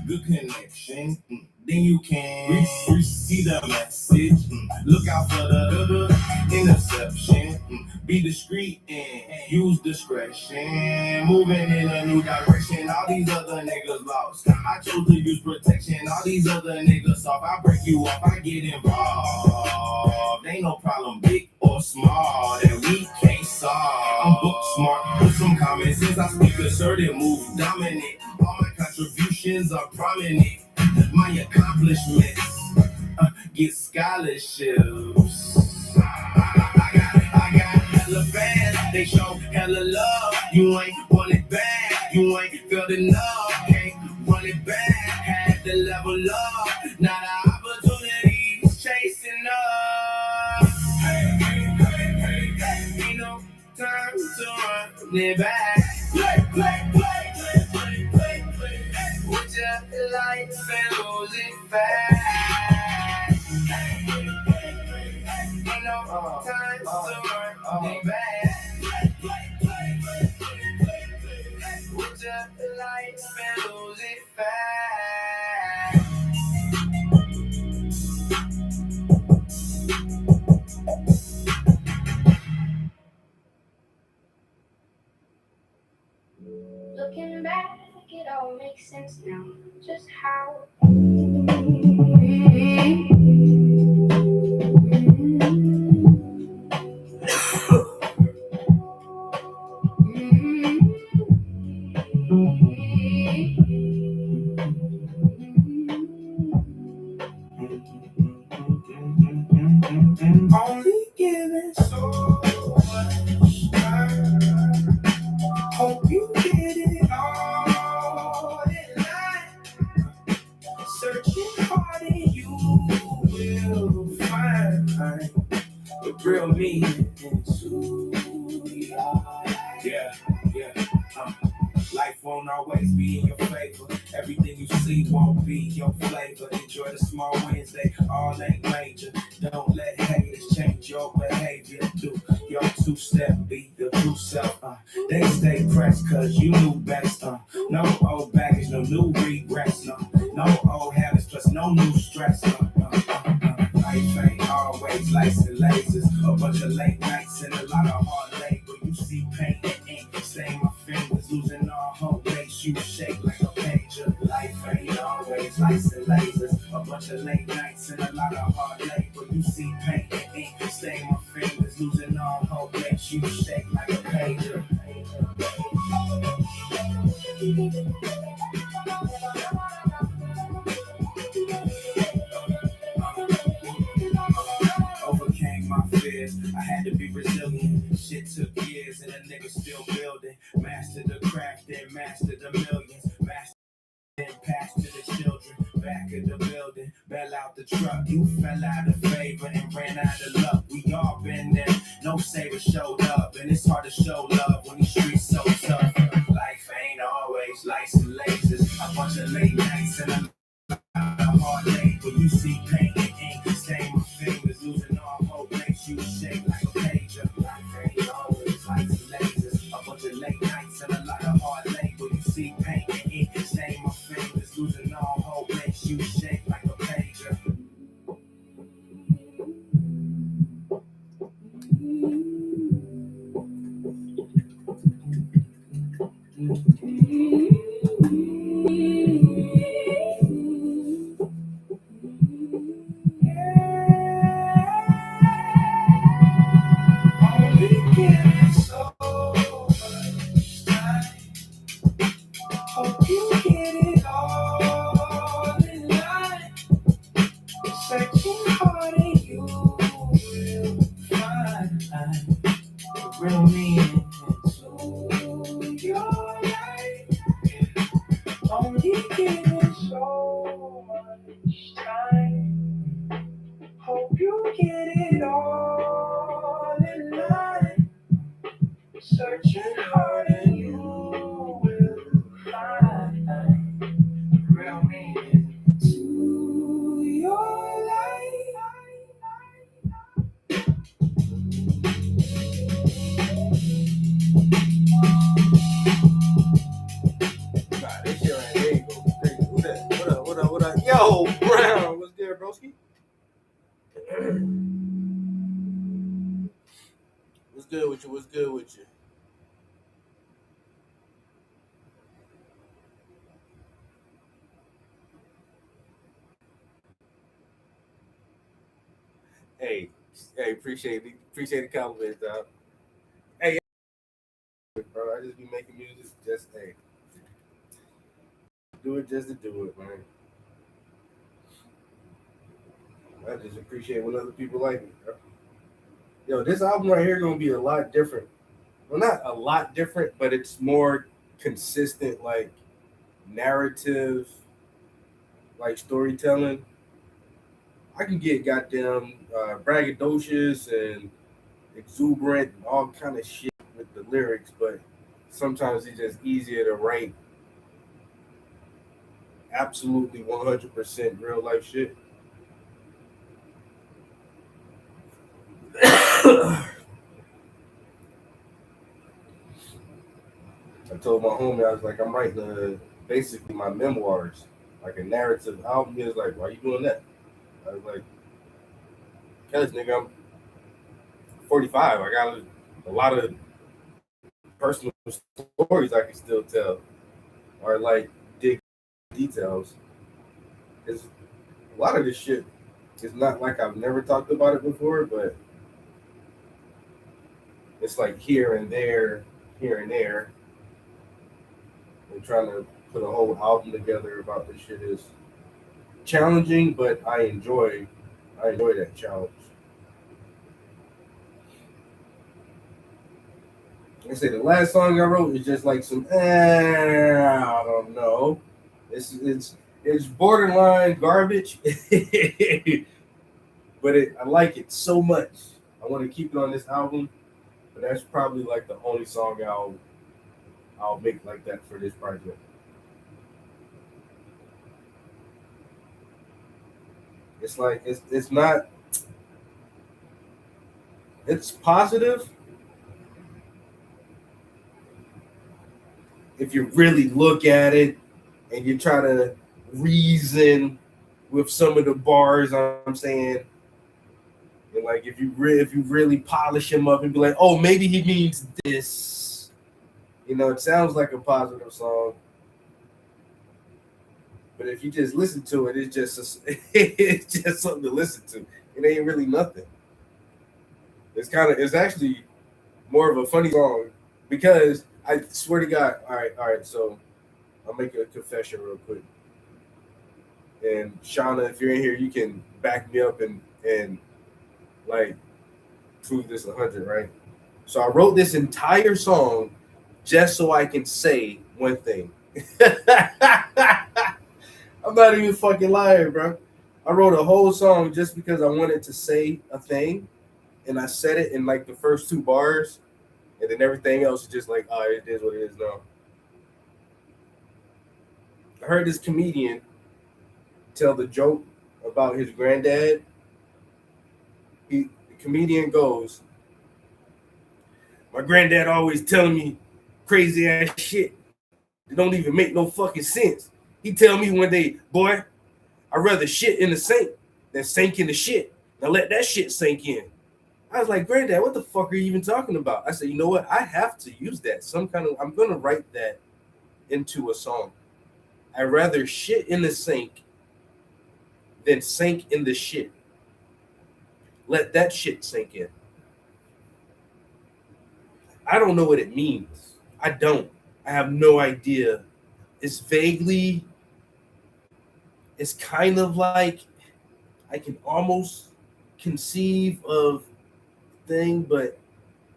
good connection, then you can see the message. Look out for the interception. Be discreet and use discretion. Moving in a new direction. All these other niggas lost. I chose to use protection. All these other niggas soft. I break you up, I get involved. Ain't no problem, big or small, that we can't solve. I'm book smart with some common sense. I speak assertive, move dominant. All my contributions are prominent. My accomplishments get scholarships. I got hella fans, they show hella love. You ain't want it back, you ain't felt enough. Can't run it back, had to level up. Now the opportunities chasing up. Ain't no time to run it back. Play. With your life and lose it fast. Ain't no time to run it back. With your life and lose it fast. Looking back, it all makes sense now. Just how. Only giving so much time. Hope you get it all in line. Searching hard and you will find the real me into your life. Yeah. Life won't always be in your favor. Everything you see won't be your flavor. Enjoy the small wins, they all ain't major. Don't let haters change your behavior. Do your two-step, be your true self. They stay pressed cause you knew best. No old baggage, no new regrets. No old habits, plus no new stress. Life ain't always lights and lasers. A bunch of late nights and a lot of hard labor. You see pain and ink, stain my fingers, losing all hope makes you shake like a pager. Life ain't always lights and lasers. A bunch of late nights and a lot of hard labor. You see pain and ink, stain my fingers, losing all hope makes you shake like a pager. Overcame my fears, I had to be resilient. Shit took years and a nigga still building. Mastered the craft and mastered the millions. Mastered and passed to the children. Back of the building, bail out the truck. You fell out of favor and ran out of luck. We all been there, no saver showed up. And it's hard to show love when these streets so tough. Life ain't always lights and lasers. A bunch of late nights and a hard labor. You see pain and ink, stain my fingers, losing all hope makes you shake like a pager. Life ain't always like the late nights and a lot of hard labor. You see pain and ink stain my fingers, losing all hope makes you shake like a pager. Hope you get it all in line. Searching hard and you will find the real meaning to your life. Only given so much time. Hope you get it all in line. Searching hard and you will find real meaning to your life. Nah, this shit right here ain't go crazy. Who that? What up? Yo, Brown, what's good, broski? What's good with you? Hey, appreciate the compliment, dog. Hey, bro, I just be making music just do it just to do it, man. I just appreciate when other people like it, bro. Yo, this album right here gonna be a lot different. Well, not a lot different, but it's more consistent, like narrative, like storytelling. I can get goddamn braggadocious and exuberant and all kind of shit with the lyrics, but sometimes it's just easier to write absolutely 100% real life shit. I told my homie, I was like, I'm writing basically my memoirs, like a narrative album. He was like, why you doing that? I was like, because nigga, I'm 45. I got a lot of personal stories I can still tell, or like dig details. It's a lot of this shit is not like I've never talked about it before, but it's like here and there. And trying to put a whole album together about this shit is challenging, but I enjoy that challenge. I say the last song I wrote is just like some I don't know. It's borderline garbage, but I like it so much. I want to keep it on this album, but that's probably like the only song I'll make like that for this project. It's like it's not. It's positive if you really look at it and you try to reason with some of the bars I'm saying. And like if you really polish him up and be like, oh, maybe he means this. You know, it sounds like a positive song. But if you just listen to it, it's just something to listen to. It ain't really nothing. It's actually more of a funny song because I swear to God, all right, so I'll make a confession real quick. And Shauna, if you're in here, you can back me up and like prove this 100, right? So I wrote this entire song just so I can say one thing. I'm not even fucking lying, bro. I wrote a whole song just because I wanted to say a thing, and I said it in like the first 2 bars, and then everything else is just like, oh, it is what it is now. I heard this comedian tell the joke about his granddad. The comedian goes, my granddad always telling me crazy ass shit. It don't even make no fucking sense. He tell me one day, boy, I'd rather shit in the sink than sink in the shit. Now let that shit sink in. I was like, Granddad, what the fuck are you even talking about? I said, you know what? I have to use that. I'm gonna write that into a song. I'd rather shit in the sink than sink in the shit. Let that shit sink in. I don't know what it means. I don't. I have no idea. It's kind of like I can almost conceive of thing, but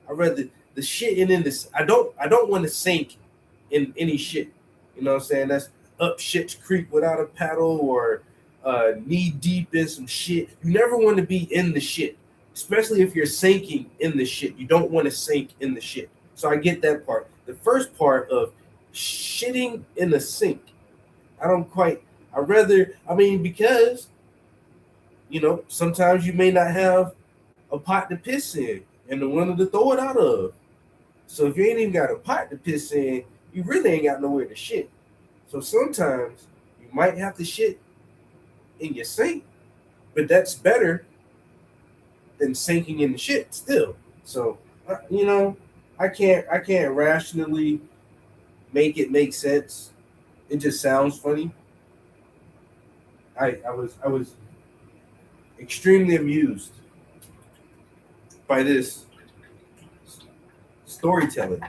I rather the shit in this. I don't want to sink in any shit. You know what I'm saying? That's up shit's creek without a paddle or knee deep in some shit. You never want to be in the shit, especially if you're sinking in the shit. You don't want to sink in the shit. So I get that part. The first part of shitting in the sink, because sometimes you may not have a pot to piss in and the one to throw it out of. So if you ain't even got a pot to piss in, you really ain't got nowhere to shit. So sometimes you might have to shit in your sink, but that's better than sinking in the shit still. So I can't rationally make it make sense. It just sounds funny. I was extremely amused by this storytelling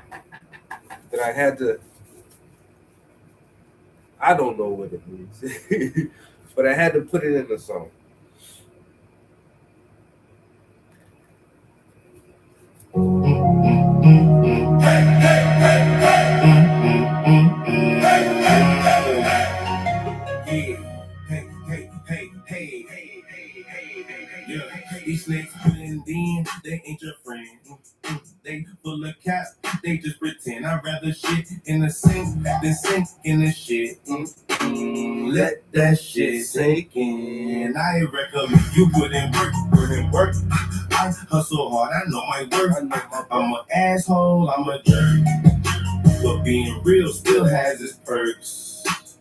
that I don't know what it means, but I had to put it in the song. Yeah, these snakes blend in, they ain't your friend. They full of cap, they just pretend. I'd rather shit in the sink than sink in the shit. Let that shit sink in. I recommend you put in work. I hustle hard, I know my worth. I'm an asshole, I'm a jerk. But being real still has its perks.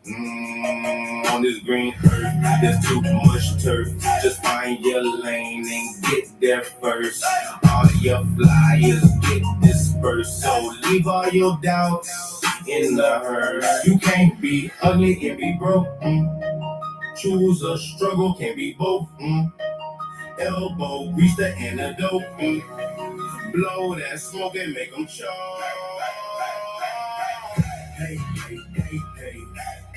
On this green earth, there's too much turf. Just find your lane and get there first. All your flyers get dispersed. So leave all your doubts in the herd. You can't be ugly and be broke. Choose a struggle, can't be both. Elbow, reach the antidote. Blow that smoke and make them choke. Hey.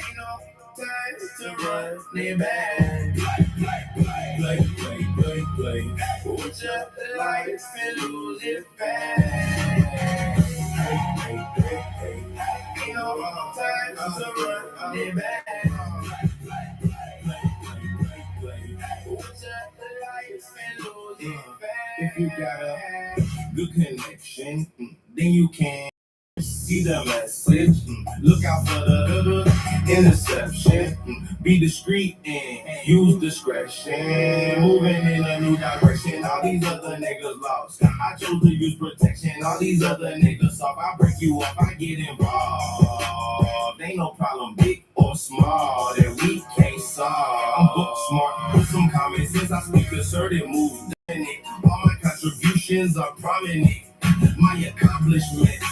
Ain't no time to run it back. Play. Put your life and lose it fast. Hey. Ain't no time to run it back. Put your life and lose it fast. If you got a good connection, then you can see the message. Look out for the interception. Be discreet and use discretion. Moving in a new direction. All these other niggas lost. I chose to use protection. All these other niggas soft. I break you up. I get involved. Ain't no problem, big or small, that we can't solve. I'm book smart with some common sense. I speak assertive moves. All my contributions are prominent. My accomplishments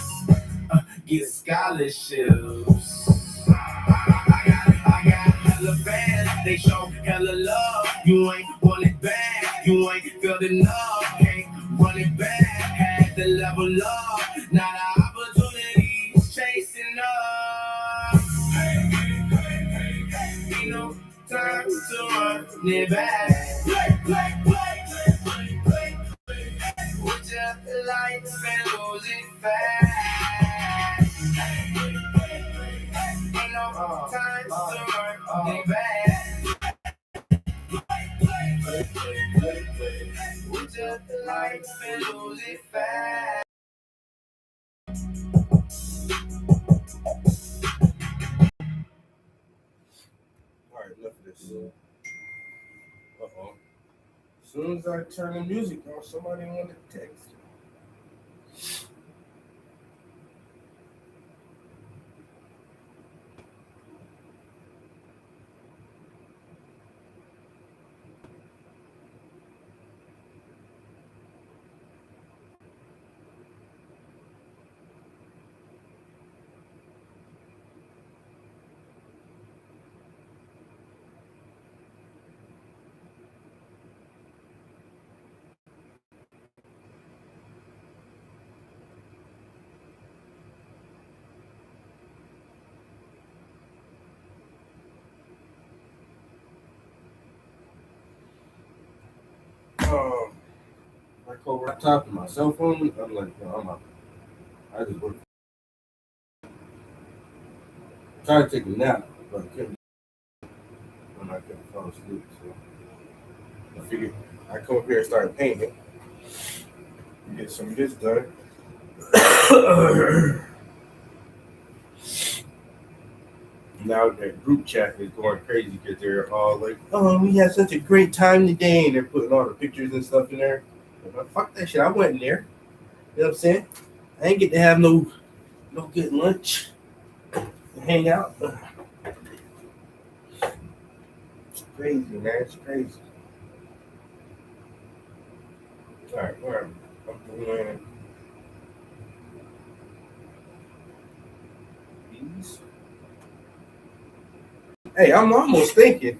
get scholarships. I got hella fans, they show hella love. You ain't want it back, you ain't felt enough. Can't run it back, had to level up. Now the opportunities chasing up. Ain't no time to run it back. Play. Put your life and lose it fast. Ain't no time to run it back. Play. Put your life and lose it fast. All right, enough of this. Uh-oh. As soon as I turn the music on, somebody wanted to text. my cold laptop and my cell phone. I'm like, no, I'm out. I just work. Tried to take a nap, but I couldn't when I couldn't fall asleep. So I figured I come up here and start painting. Get some of this done. Now that group chat is going crazy because they're all like, "Oh, we had such a great time today," and they're putting all the pictures and stuff in there. Like, fuck that shit! I went in there. You know what I'm saying? I ain't get to have no good lunch, hang out. It's crazy, man. It's crazy. All right, where am I? I'm doing these. Hey, I'm almost thinking.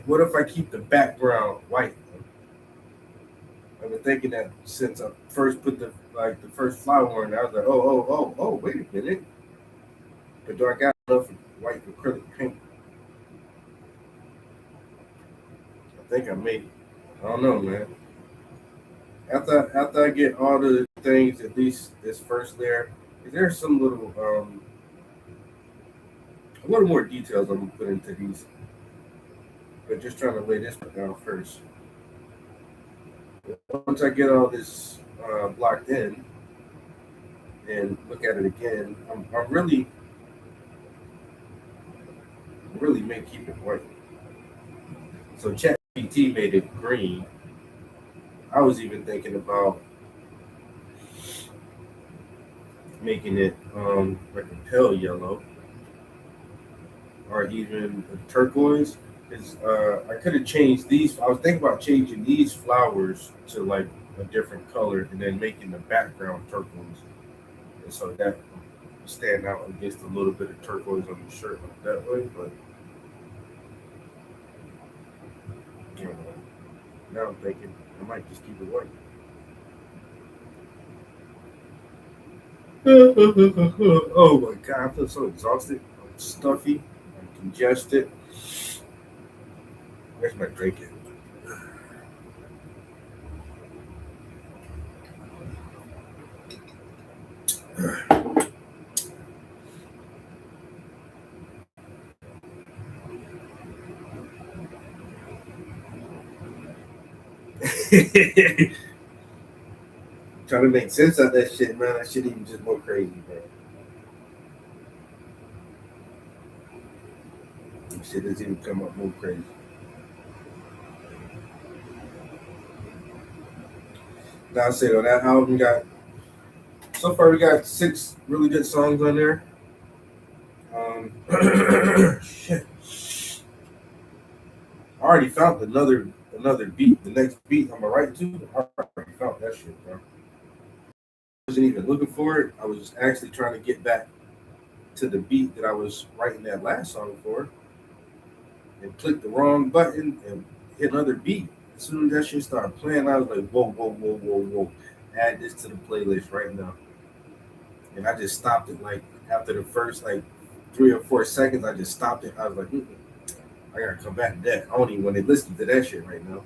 What if I keep the background white? I've been thinking that since I first put the first flower in, I was like, oh, wait a minute. But do I got enough white acrylic paint? I think I made it. I don't know, man. After I get all the things, at least this first layer, is there some a little more details I'm gonna put into these? But just trying to lay this down first. Once I get all this blocked in and look at it again, I'm really may keep it white. So ChatGPT made it green. I was even thinking about making it like a pale yellow or even a turquoise. Is I could have changed these. I was thinking about changing these flowers to like a different color and then making the background turquoise, and so that stand out against a little bit of turquoise on the shirt like that way. But you know, now I'm thinking I might just keep it white. Oh my god, I feel so exhausted. I'm stuffy. I'm congested. Where's my drink at? Trying to make sense out of that shit, man. That shit even just more crazy, man. That shit doesn't even come up more crazy. Now I say though, that album got so far we got 6 really good songs on there. Shit. I already found another beat. The next beat I'm gonna write to. I already found that shit, bro. I wasn't even looking for it. I was just actually trying to get back to the beat that I was writing that last song for, and clicked the wrong button and hit another beat. As soon as that shit started playing, I was like, whoa. Add this to the playlist right now. And I just stopped it like after the first like 3 or 4 seconds. I just stopped it. I was like, I gotta come back to that. I don't even want to listen to that shit right now.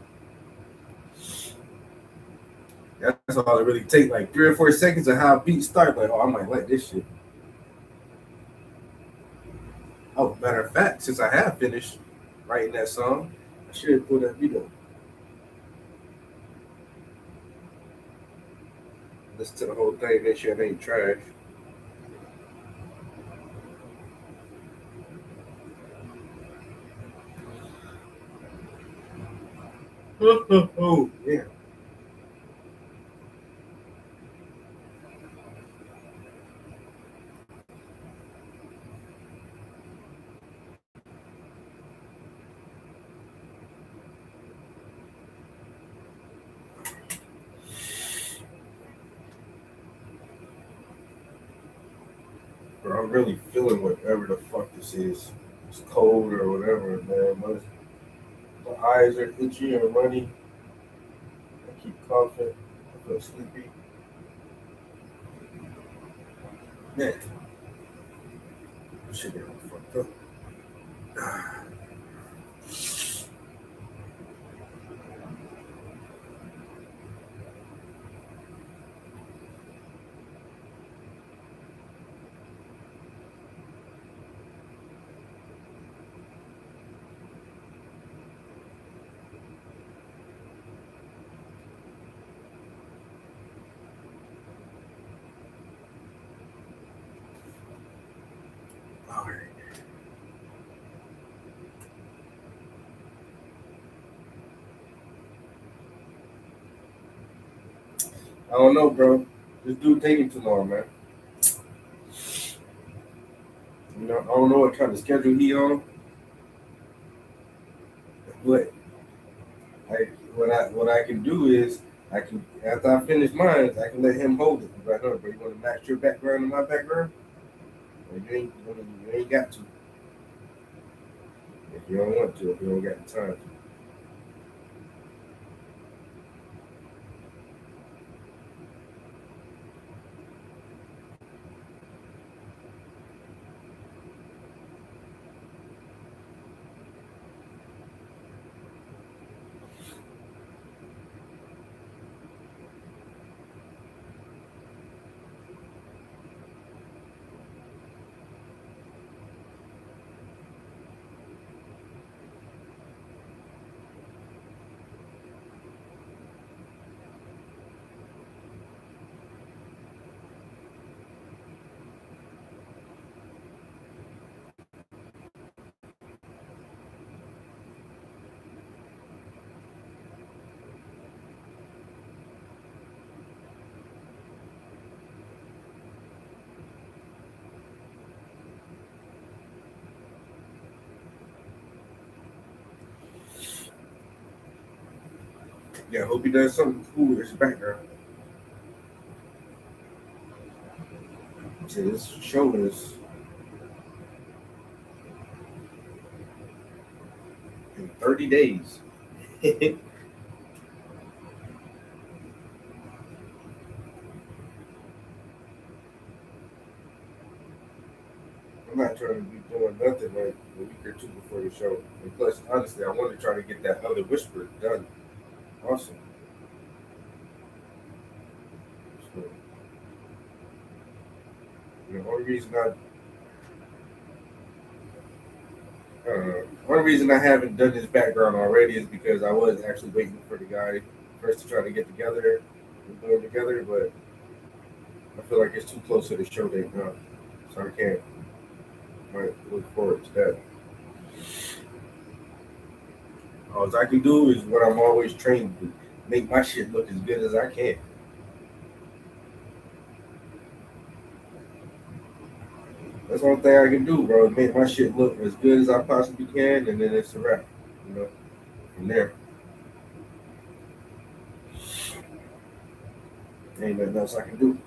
That's all it really takes, like 3 or 4 seconds of how a beat starts. Like, oh, I might like this shit. Oh, matter of fact, since I have finished writing that song, I should pull that video. Listen to the whole thing, make sure it ain't trash. Oh, yeah. Bro, I'm really feeling whatever the fuck this is. It's cold or whatever, man. My eyes are itchy and runny. I keep coughing. I feel sleepy. Man, shit got fucked up. I don't know, bro. This dude taking too long, man. You know, I don't know what kind of schedule he on, but what I can do is I can after I finish mine, I can let him hold it. Right now, bro. You want to match your background and my background? Or you ain't got to. If you don't want to, if you don't got the time. Yeah, I hope he does something cool with his background. See, this show is in 30 days. I'm not trying to be doing nothing like a week or two before the show. And plus, honestly, I want to try to get that other whisper done. Awesome. So, the only reason I haven't done this background already is because I was actually waiting for the guy first to try to get together and do it together, but I feel like it's too close to the show date now, so I can't. Might look forward to that. All I can do is what I'm always trained to do: make my shit look as good as I can. That's the only thing I can do, bro. Make my shit look as good as I possibly can, and then it's a wrap. You know, from there, ain't nothing else I can do.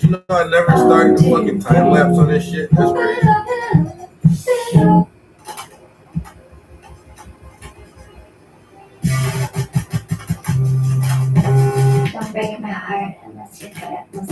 Did you know I never started a fucking time lapse on this shit? That's crazy. Don't break my heart unless you put up with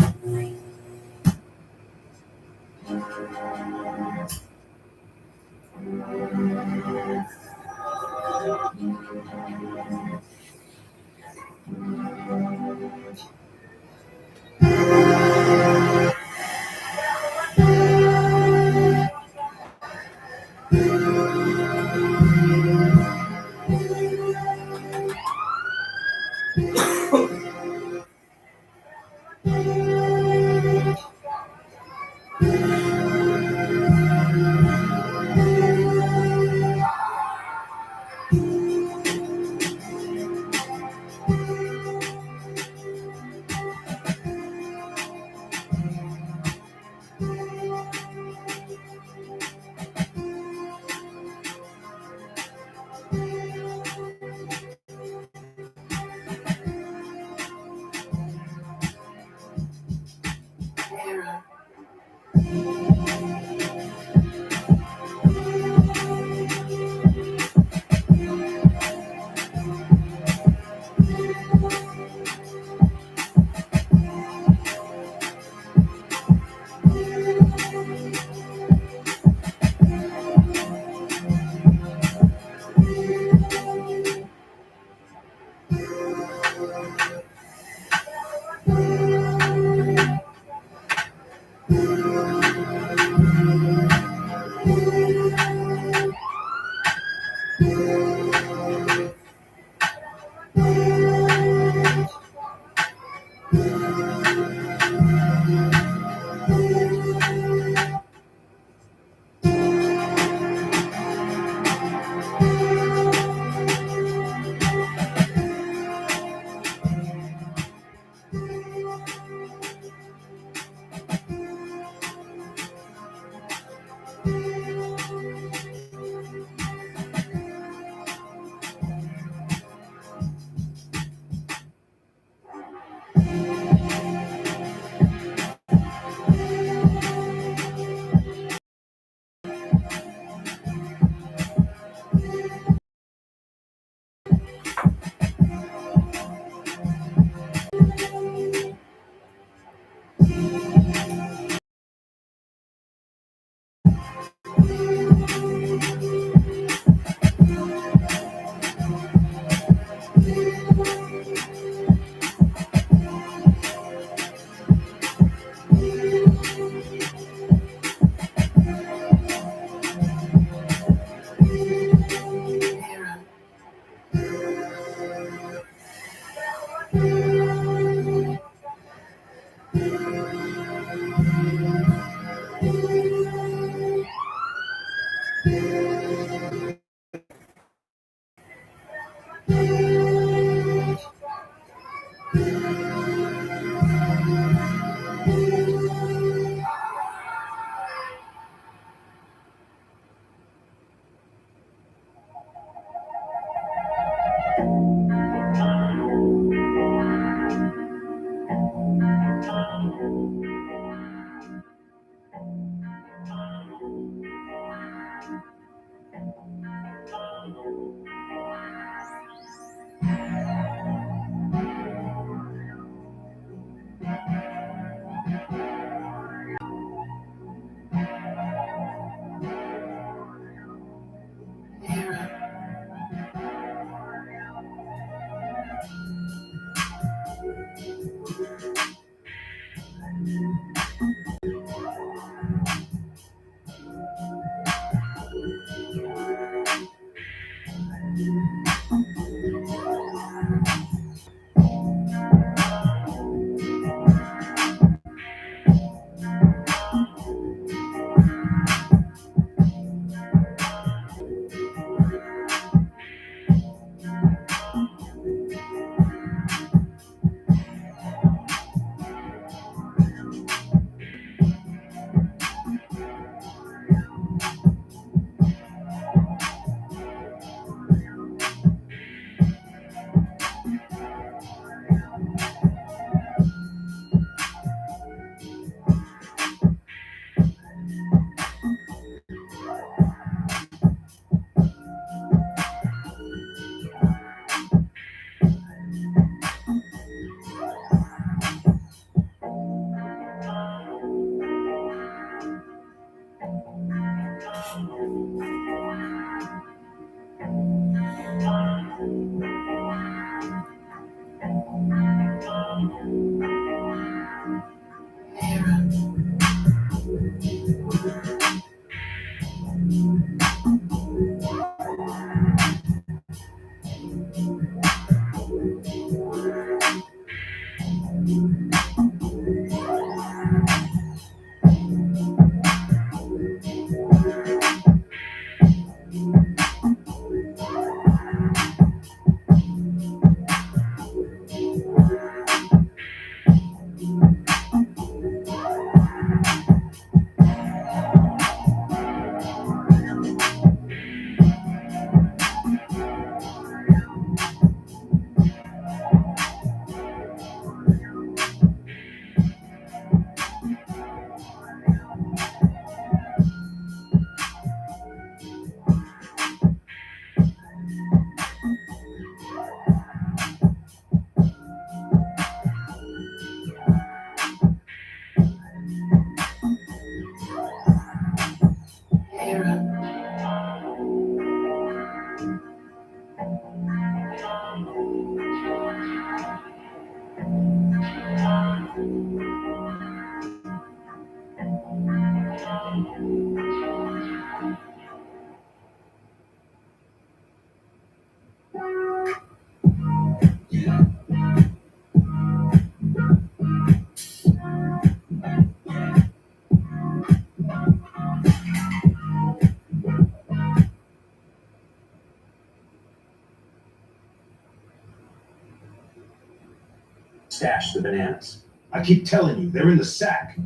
stashed the bananas. I keep telling you, they're in the sack.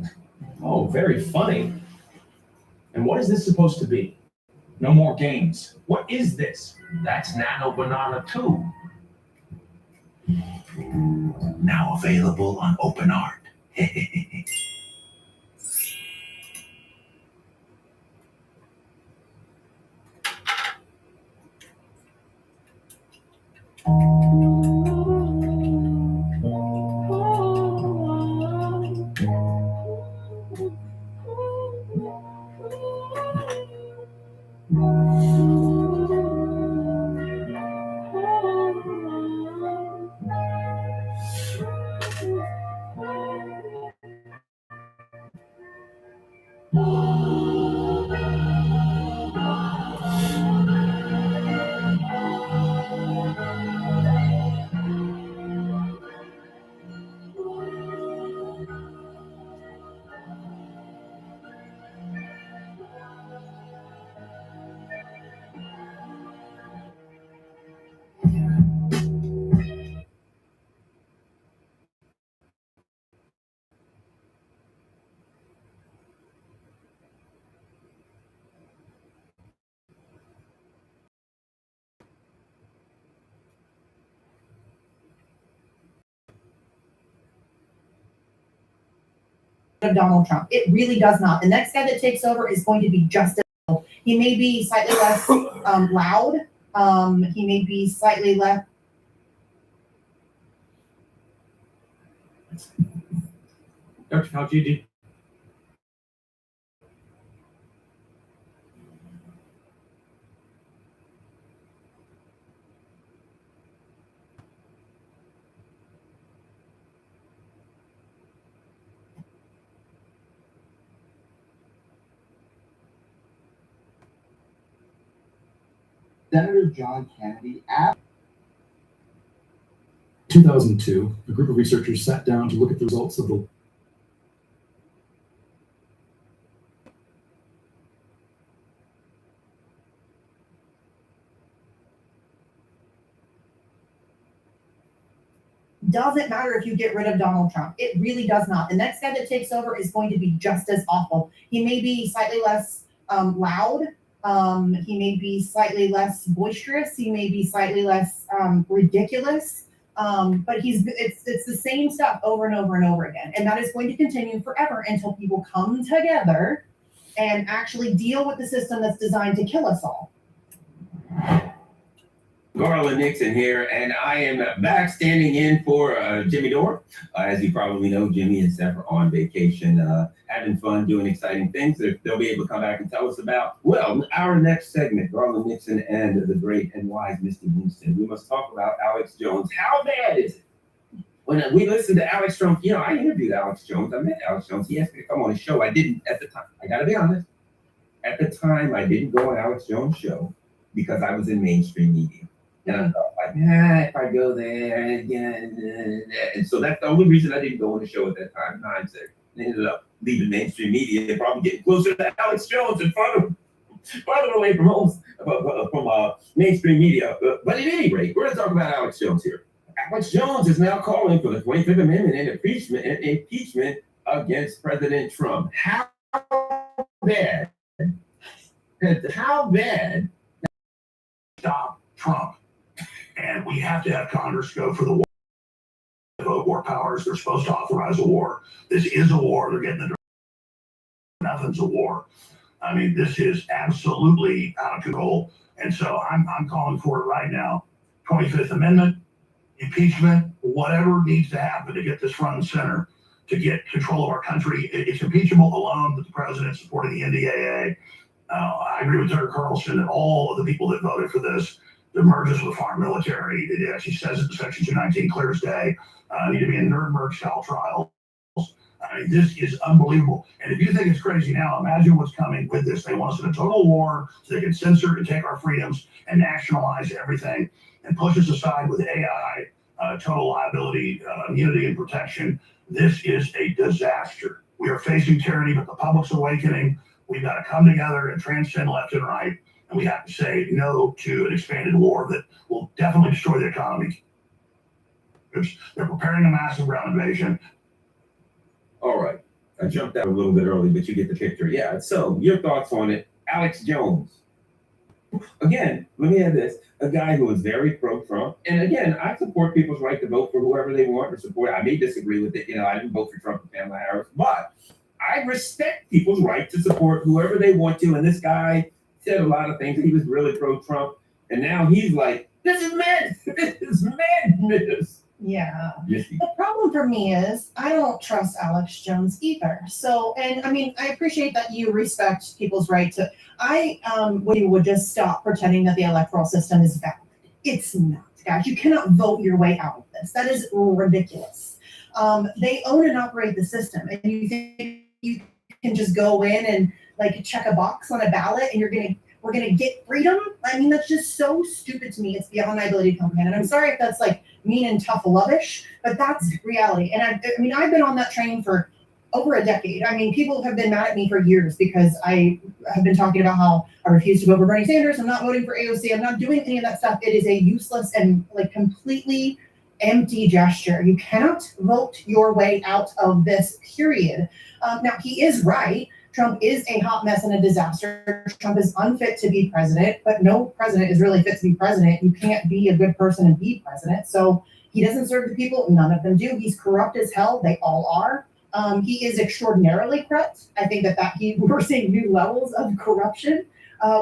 Oh, very funny. And what is this supposed to be? No more games. What is this? That's Nano Banana 2. Now available on OpenArt. Of Donald Trump. It really does not. The next guy that takes over is going to be just as he may be slightly less loud. He may be slightly less. Dr. Fauci, Senator John Kennedy 2002, a group of researchers sat down to look at the results of the Doesn't matter if you get rid of Donald Trump. It really does not. The next guy that takes over is going to be just as awful. He may be slightly less loud. He may be slightly less boisterous. He may be slightly less ridiculous. But it's the same stuff over and over and over again. And that is going to continue forever until people come together and actually deal with the system that's designed to kill us all. Garland Nixon here, and I am back standing in for Jimmy Dore. As you probably know, Jimmy and Steph are on vacation, having fun, doing exciting things that they'll be able to come back and tell us about. Well, our next segment, Garland Nixon and the great and wise Misty Winston. We must talk about Alex Jones. How bad is it? When we listened to Alex Jones, you know, I interviewed Alex Jones. I met Alex Jones. He asked me to come on his show. I didn't at the time. I got to be honest. At the time, I didn't go on Alex Jones' show because I was in mainstream media. And I thought, like, if I go there, and so that's the only reason I didn't go on the show at that time. I ended up leaving mainstream media and probably getting closer to Alex Jones and farther away from home, from mainstream media. But at any rate, we're going to talk about Alex Jones here. Alex Jones is now calling for the 25th Amendment and impeachment against President Trump. How bad? How bad? Stop Trump. And we have to have Congress go for the war. Vote war powers. They're supposed to authorize a war. This is a war. They're getting the nothing's a war. I mean, this is absolutely out of control. And so I'm calling for it right now. 25th Amendment, impeachment, whatever needs to happen to get this front and center, to get control of our country. It's impeachable alone that the president supported the NDAA. I agree with Tucker Carlson that all of the people that voted for this, the mergers with foreign military, it actually says it in Section 219, clear as day, need to be in Nuremberg-style trials. I mean, this is unbelievable. And if you think it's crazy now, imagine what's coming with this. They want us in a total war so they can censor and take our freedoms and nationalize everything and push us aside with AI, total liability, immunity and protection. This is a disaster. We are facing tyranny, but the public's awakening. We've got to come together and transcend left and right. And we have to say no to an expanded war that will definitely destroy the economy. They're preparing a massive ground invasion. All right. I jumped out a little bit early, but you get the picture. Yeah. So your thoughts on it, Alex Jones. Again, let me add this: a guy who is very pro-Trump, and again, I support people's right to vote for whoever they want or support. I may disagree with it. I didn't vote for Trump and Kamala Harris, but I respect people's right to support whoever they want to. And this guy said a lot of things. He was really pro-Trump, and now he's like, "This is madness. This is madness." Yeah. Yes, The problem for me is I don't trust Alex Jones either. So, and I mean, I appreciate that you respect people's right to. We would just stop pretending that the electoral system is valid. It's not, guys. You cannot vote your way out of this. That is ridiculous. They own and operate the system, and you think you can just go in and like check a box on a ballot, and we're gonna get freedom? I mean, that's just so stupid to me. It's beyond my ability to comprehend. And I'm sorry if that's like mean and tough lovish, but that's reality. And I mean, I've been on that train for over a decade. I mean, people have been mad at me for years because I have been talking about how I refuse to vote for Bernie Sanders. I'm not voting for AOC. I'm not doing any of that stuff. It is a useless and like completely empty gesture. You cannot vote your way out of this, period. Now, he is right. Trump is a hot mess and a disaster. Trump is unfit to be president, but no president is really fit to be president. You can't be a good person and be president. So he doesn't serve the people. None of them do. He's corrupt as hell. They all are. He is extraordinarily corrupt. I think we're seeing new levels of corruption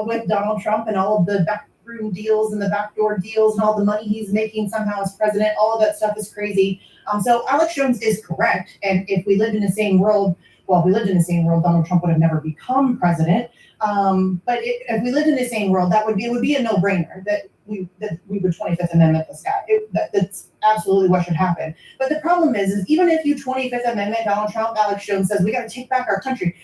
with Donald Trump and all of the backroom deals and the backdoor deals and all the money he's making somehow as president. All of that stuff is crazy. So Alex Jones is correct. And if we lived in the same world, Donald Trump would have never become president. But if we lived in the same world, it would be a no-brainer that we would 25th Amendment this guy. That's absolutely what should happen. But the problem is even if you 25th Amendment Donald Trump, Alex Jones says we got to take back our country.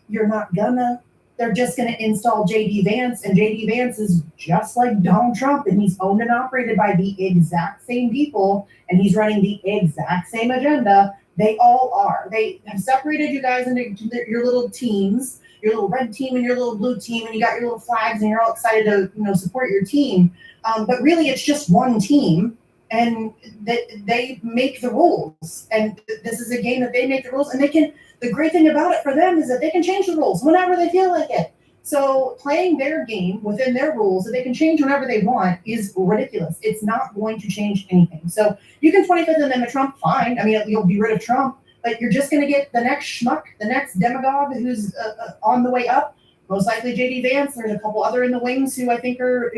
You're not gonna. They're just going to install J.D. Vance, and J.D. Vance is just like Donald Trump, and he's owned and operated by the exact same people, and he's running the exact same agenda. They all are. They have separated you guys into your little teams, your little red team and your little blue team, and you got your little flags, and you're all excited to support your team. But really, it's just one team, and they make the rules. And this is a game that they make the rules, and they can. The great thing about it for them is that they can change the rules whenever they feel like it. So playing their game within their rules that they can change whenever they want is ridiculous. It's not going to change anything. So you can 25th Amendment Trump, fine. I mean, you'll be rid of Trump, but you're just going to get the next schmuck, the next demagogue who's on the way up. Most likely J.D. Vance. There's a couple other in the wings who I think are,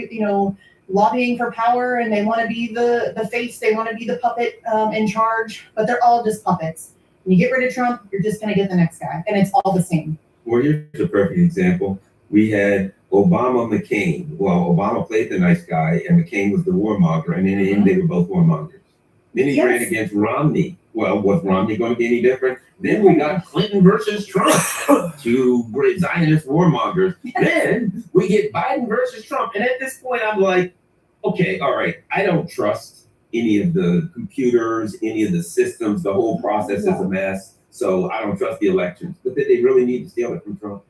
lobbying for power, and they want to be the face. They want to be the puppet in charge, but they're all just puppets. When you get rid of Trump, you're just going to get the next guy, and it's all the same. Well, here's a perfect example. We had Obama, McCain. Well, Obama played the nice guy, and McCain was the warmonger, and in the end, they were both warmongers. Then he ran against Romney. Well, was Romney going to be any different? Then we got Clinton versus Trump, two great Zionist warmongers. Then we get Biden versus Trump, and at this point, I'm like, okay, all right, I don't trust any of the computers, any of the systems. The whole process is a mess. So I don't trust the elections. But did they really need to steal it from Trump?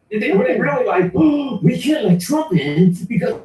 Were they really like, oh, we can't let Trump in because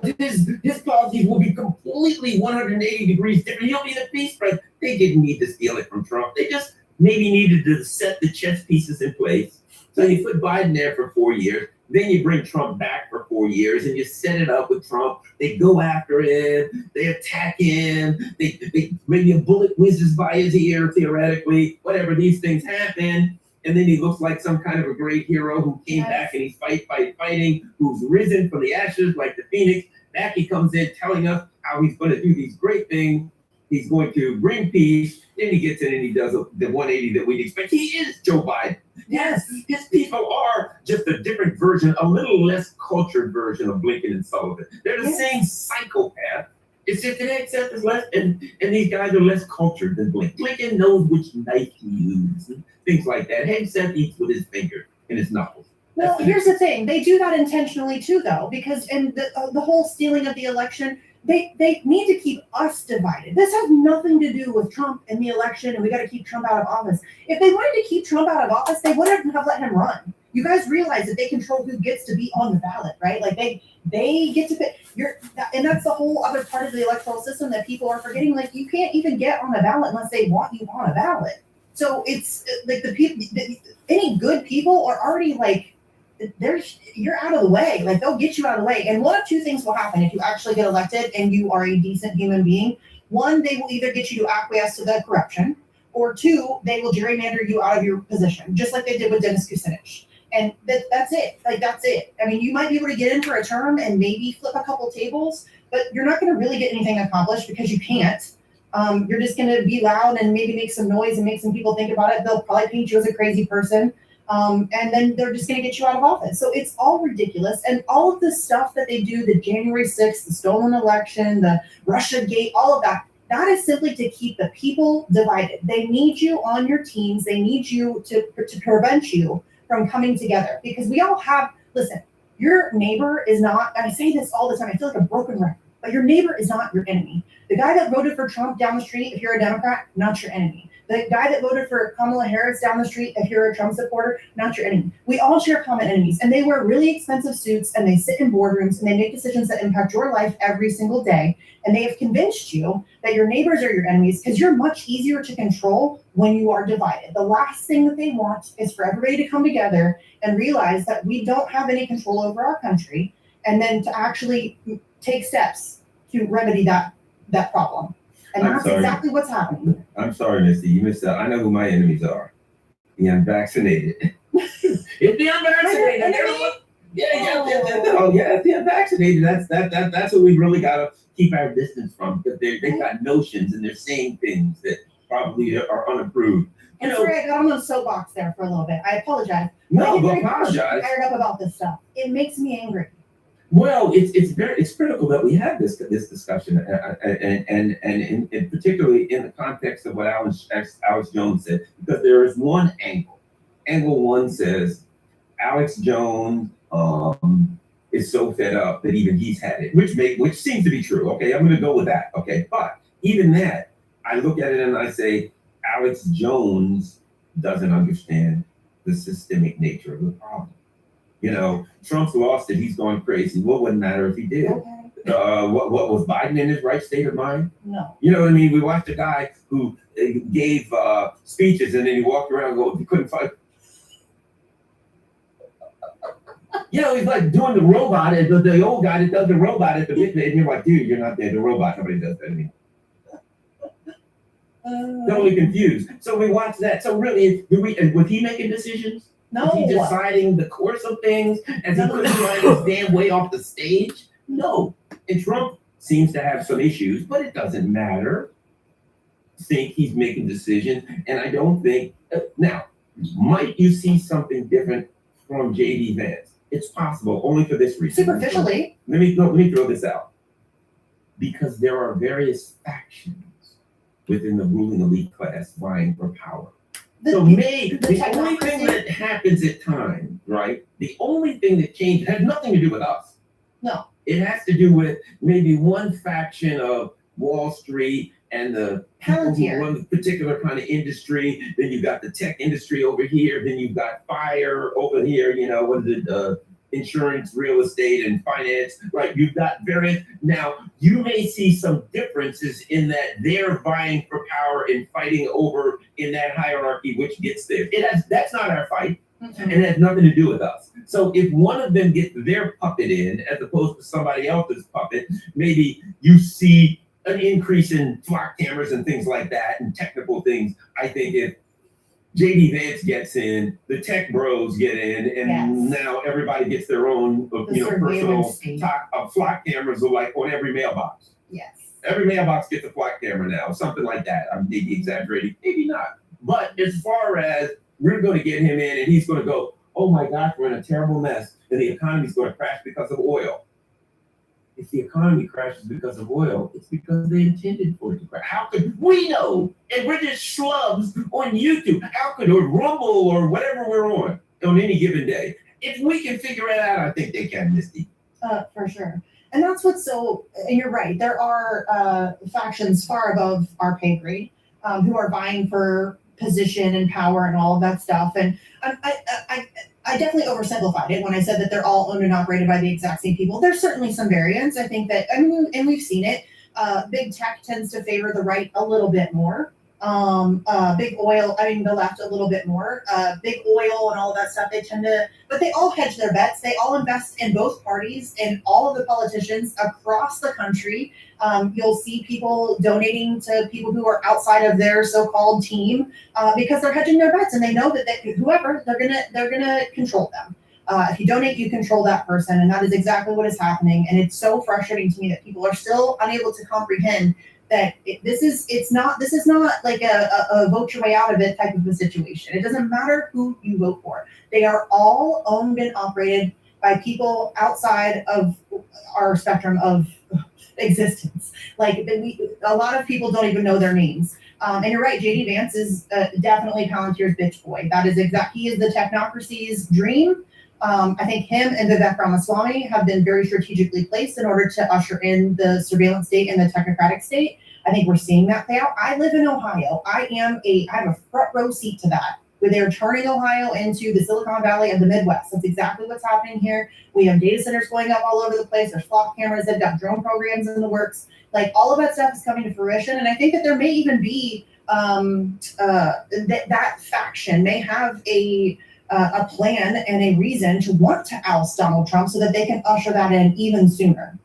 his policies will be completely 180 degrees different. He'll be the peace president. They didn't need to steal it from Trump. They just maybe needed to set the chess pieces in place. So you put Biden there for 4 years. Then you bring Trump back for 4 years and you set it up with Trump. They go after him. They attack him. They maybe a bullet whizzes by his ear, theoretically. Whatever, these things happen. And then he looks like some kind of a great hero who came back and he's fighting, who's risen from the ashes like the phoenix. Back he comes in telling us how he's going to do these great things. He's going to bring peace. Then he gets in and he does the 180 that we'd expect. He is Joe Biden. Yes, his people are just a different version, a little less cultured version of Blinken and Sullivan. They're the same psychopath. It's just that Hegseth is less, and these guys are less cultured than Blinken. Blinken knows which knife to use, and things like that. Hegseth eats with his finger and his knuckles. Well, here's the thing. They do that intentionally too, though, because in the whole stealing of the election, they need to keep us divided. This has nothing to do with Trump and the election, and we got to keep Trump out of office. If they wanted to keep Trump out of office, they wouldn't have let him run. You guys realize that they control who gets to be on the ballot, right? Like they get to pick. And And that's the whole other part of the electoral system that people are forgetting. Like, you can't even get on a ballot unless they want you on a ballot. So it's like the people, any good people are already like, you're out of the way. Like, they'll get you out of the way. And one of two things will happen if you actually get elected and you are a decent human being. One, they will either get you to acquiesce to the corruption, or two, they will gerrymander you out of your position, just like they did with Dennis Kucinich. And that's it. Like, that's it. I mean, you might be able to get in for a term and maybe flip a couple tables, but you're not going to really get anything accomplished because you can't. You're just going to be loud and maybe make some noise and make some people think about it. They'll probably paint you as a crazy person. And then they're just going to get you out of office. So it's all ridiculous. And all of the stuff that they do, the January 6th, the stolen election, the Russia Gate, all of that, that is simply to keep the people divided. They need you on your teams. They need you to prevent you from coming together, because we all have, listen, your neighbor is not, and I say this all the time, I feel like a broken record, but your neighbor is not your enemy. The guy that voted for Trump down the street, if you're a Democrat, not your enemy. The guy that voted for Kamala Harris down the street, if you're a Trump supporter, not your enemy. We all share common enemies, and they wear really expensive suits, and they sit in boardrooms, and they make decisions that impact your life every single day. And they have convinced you that your neighbors are your enemies because you're much easier to control when you are divided. The last thing that they want is for everybody to come together and realize that we don't have any control over our country, and then to actually take steps to remedy that problem. And I'm that's sorry. exactly what's happening. I'm sorry, Misty. You missed out. I know who my enemies are. The unvaccinated. It's the unvaccinated. Enemy? They're the one- it's the unvaccinated. That's what we really gotta keep our distance from, because they've got notions and they're saying things that probably are unapproved. You I'm know, sorry I got on the soapbox there for a little bit. I apologize. no, I get but very apologize. fired up about this stuff. It makes me angry. Well, it's critical that we have this discussion, and particularly in the context of what Alex Jones said, because there is one angle. Angle one says Alex Jones is so fed up that even he's had it, which seems to be true. Okay, I'm going to go with that. Okay, but even that, I look at it and I say Alex Jones doesn't understand the systemic nature of the problem. You know, Trump's lost it. He's going crazy. What would matter if he did? Okay. What was Biden in his right state of mind? No. You know what I mean? We watched a guy who gave speeches and then he walked around and go, he couldn't find. You know, he's like doing the robot, and the old guy that does the robot at the bit, and you're like, dude, you're not there. The robot, nobody does that anymore. Totally confused. So we watched that. So really, was he making decisions? No. Was he deciding the course of things as he couldn't find his damn way off the stage? No. And Trump seems to have some issues, but it doesn't matter. I think he's making decisions, and I don't think now, might you see something different from JD Vance? It's possible, only for this reason. Superficially. Let me throw this out. Because there are various factions within the ruling elite class vying for power. The only thing that happens at times, right? The only thing that changes has nothing to do with us. No. It has to do with maybe one faction of Wall Street and the people who run a particular kind of industry. Then you've got the tech industry over here. Then you've got fire over here. You know, what is it? Insurance, real estate, and finance, right? You've got various. Now, you may see some differences in that they're vying for power and fighting over in that hierarchy, which gets there. That's not our fight, and it has nothing to do with us. So if one of them gets their puppet in, as opposed to somebody else's puppet, maybe you see an increase in flock cameras and things like that, and technical things. I think if JD Vance gets in, the tech bros get in, and now everybody gets their own, personal flock cameras are like on every mailbox. Yes. Every mailbox gets a flock camera now, something like that. I'm maybe exaggerating, maybe not. But as far as we're going to get him in, and he's going to go, oh my gosh, we're in a terrible mess, and the economy's going to crash because of oil. If the economy crashes because of oil, it's because they intended for it to crash. How could we know? And we're just schlubs on YouTube. How could, or Rumble, or whatever we're on any given day? If we can figure it out, I think they can, Misty. For sure. And that's what's so, and you're right, there are factions far above our pay grade who are vying for position and power and all of that stuff. And I definitely oversimplified it when I said that they're all owned and operated by the exact same people. There's certainly some variance. I think that, and we've seen it. Big tech tends to favor the right a little bit more. Big oil, the left a little bit more. Big oil and all of that stuff, they tend to, but they all hedge their bets. They all invest in both parties, and all of the politicians across the country. You'll see people donating to people who are outside of their so-called team because they're hedging their bets, and they know that whoever they're gonna control them. If you donate, you control that person, and that is exactly what is happening. And it's so frustrating to me that people are still unable to comprehend that this is not like a vote your way out of it type of a situation. It doesn't matter who you vote for. They are all owned and operated by people outside of our spectrum of existence. Like a lot of people don't even know their names. And you're right, JD Vance is definitely Palantir's bitch boy. That is he is the technocracy's dream. I think him and Vivek Ramaswamy have been very strategically placed in order to usher in the surveillance state and the technocratic state. I think we're seeing that play out. I live in Ohio. I have a front row seat to that, where they're turning Ohio into the Silicon Valley of the Midwest. That's exactly what's happening here. We have data centers going up all over the place. There's flock cameras. They've got drone programs in the works. Like all of that stuff is coming to fruition. And I think that there may even be that faction may have a plan and a reason to want to oust Donald Trump so that they can usher that in even sooner.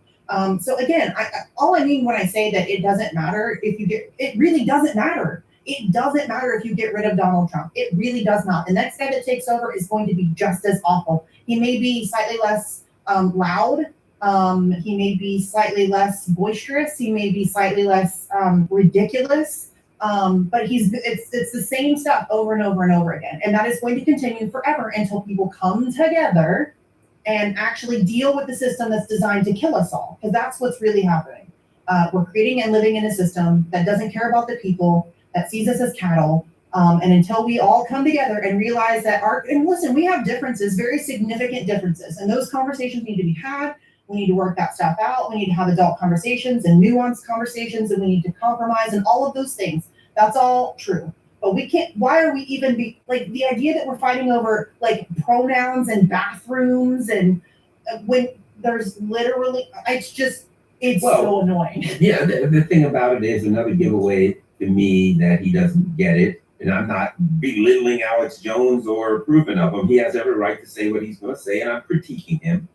So again, all I mean when I say that it doesn't matter it really doesn't matter. It doesn't matter if you get rid of Donald Trump. It really does not. The next guy that takes over is going to be just as awful. He may be slightly less loud. He may be slightly less boisterous. He may be slightly less ridiculous. But it's the same stuff over and over and over again. And that is going to continue forever until people come together and actually deal with the system that's designed to kill us all. Because that's what's really happening. We're creating and living in a system that doesn't care about the people, that sees us as cattle. And until we all come together and realize that and listen, we have differences, very significant differences. And those conversations need to be had. We need to work that stuff out. We need to have adult conversations and nuanced conversations, and we need to compromise and all of those things. That's all true. But we can't, why are we even the idea that we're fighting over like pronouns and bathrooms and when there's literally, it's so annoying. Yeah, the thing about it is another giveaway to me that he doesn't get it. And I'm not belittling Alex Jones or approving of him. He has every right to say what he's going to say, and I'm critiquing him.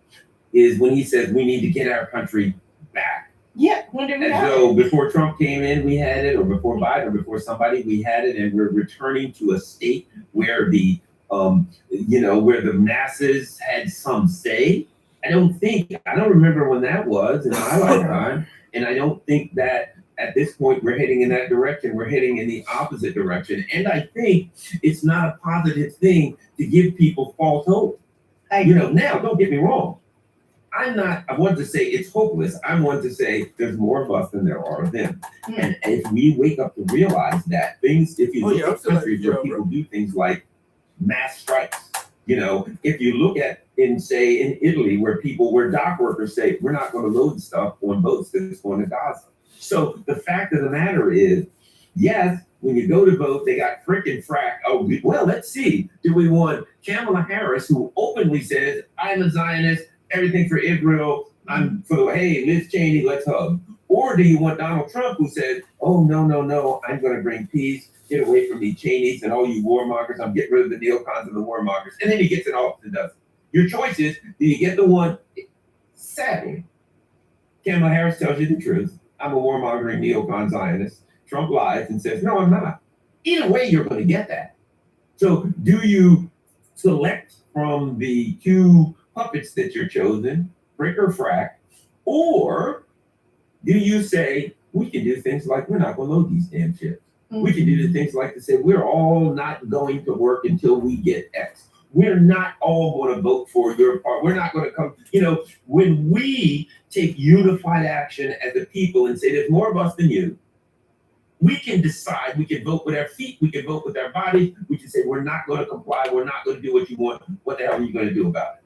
Is when he says we need to get our country back. Yeah, when did we have So it? before Trump came in, we had it, or before Biden, or before somebody, we had it, and we're returning to a state where the where the masses had some say. I don't remember when that was in my lifetime, and I don't think that at this point we're heading in that direction. We're heading in the opposite direction, and I think it's not a positive thing to give people false hope. Now don't get me wrong. I want to say it's hopeless. I want to say there's more of us than there are of them. And if we wake up to realize that if you look at countries where people do things like mass strikes, if you look at in Italy where dock workers say, we're not going to load stuff on boats that's going to Gaza. So the fact of the matter is, yes, when you go to vote, they got frickin' frack. Oh, well, let's see. Do we want Kamala Harris, who openly says, I'm a Zionist, everything for Israel, I'm for, hey, Liz Cheney, let's hug. Or do you want Donald Trump, who says, oh, no, I'm going to bring peace, get away from the Cheneys and all you warmongers, I'm getting rid of the neocons and the warmongers. And then he gets it off and does it. Your choice is, do you get the one? Sadly, Kamala Harris tells you the truth. I'm a warmongering neocon Zionist. Trump lies and says, no, I'm not. Either way, you're going to get that. So do you select from the two puppets that you're chosen, brick or frack, or do you say, we can do things like we're not going to load these damn ships. We can do the things like to say, we're all not going to work until we get X. We're not all going to vote for your part. We're not going to come, when we take unified action as a people and say there's more of us than you, we can decide, we can vote with our feet, we can vote with our bodies, we can say we're not going to comply, we're not going to do what you want, what the hell are you going to do about it?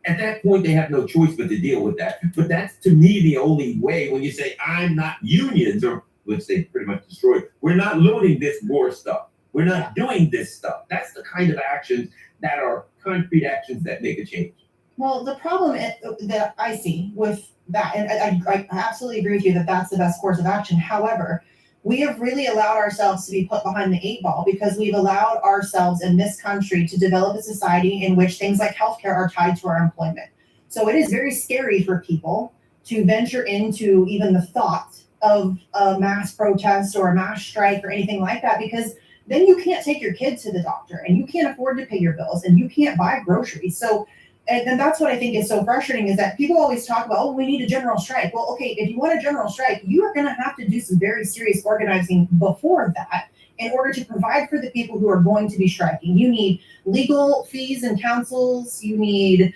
At that point, they have no choice but to deal with that. But that's, to me, the only way when you say, I'm not unions, or which they pretty much destroyed, we're not loading this war stuff. We're not doing this stuff. That's the kind of actions that are concrete actions that make a change. Well, the problem that I see with that, and I absolutely agree with you that that's the best course of action. However, we have really allowed ourselves to be put behind the 8 ball because we've allowed ourselves in this country to develop a society in which things like healthcare are tied to our employment. So it is very scary for people to venture into even the thought of a mass protest or a mass strike or anything like that, because then you can't take your kid to the doctor and you can't afford to pay your bills and you can't buy groceries. So, and that's what I think is so frustrating is that people always talk about, oh, we need a general strike. Well, okay, if you want a general strike, you are going to have to do some very serious organizing before that in order to provide for the people who are going to be striking. You need legal fees and counsels. You need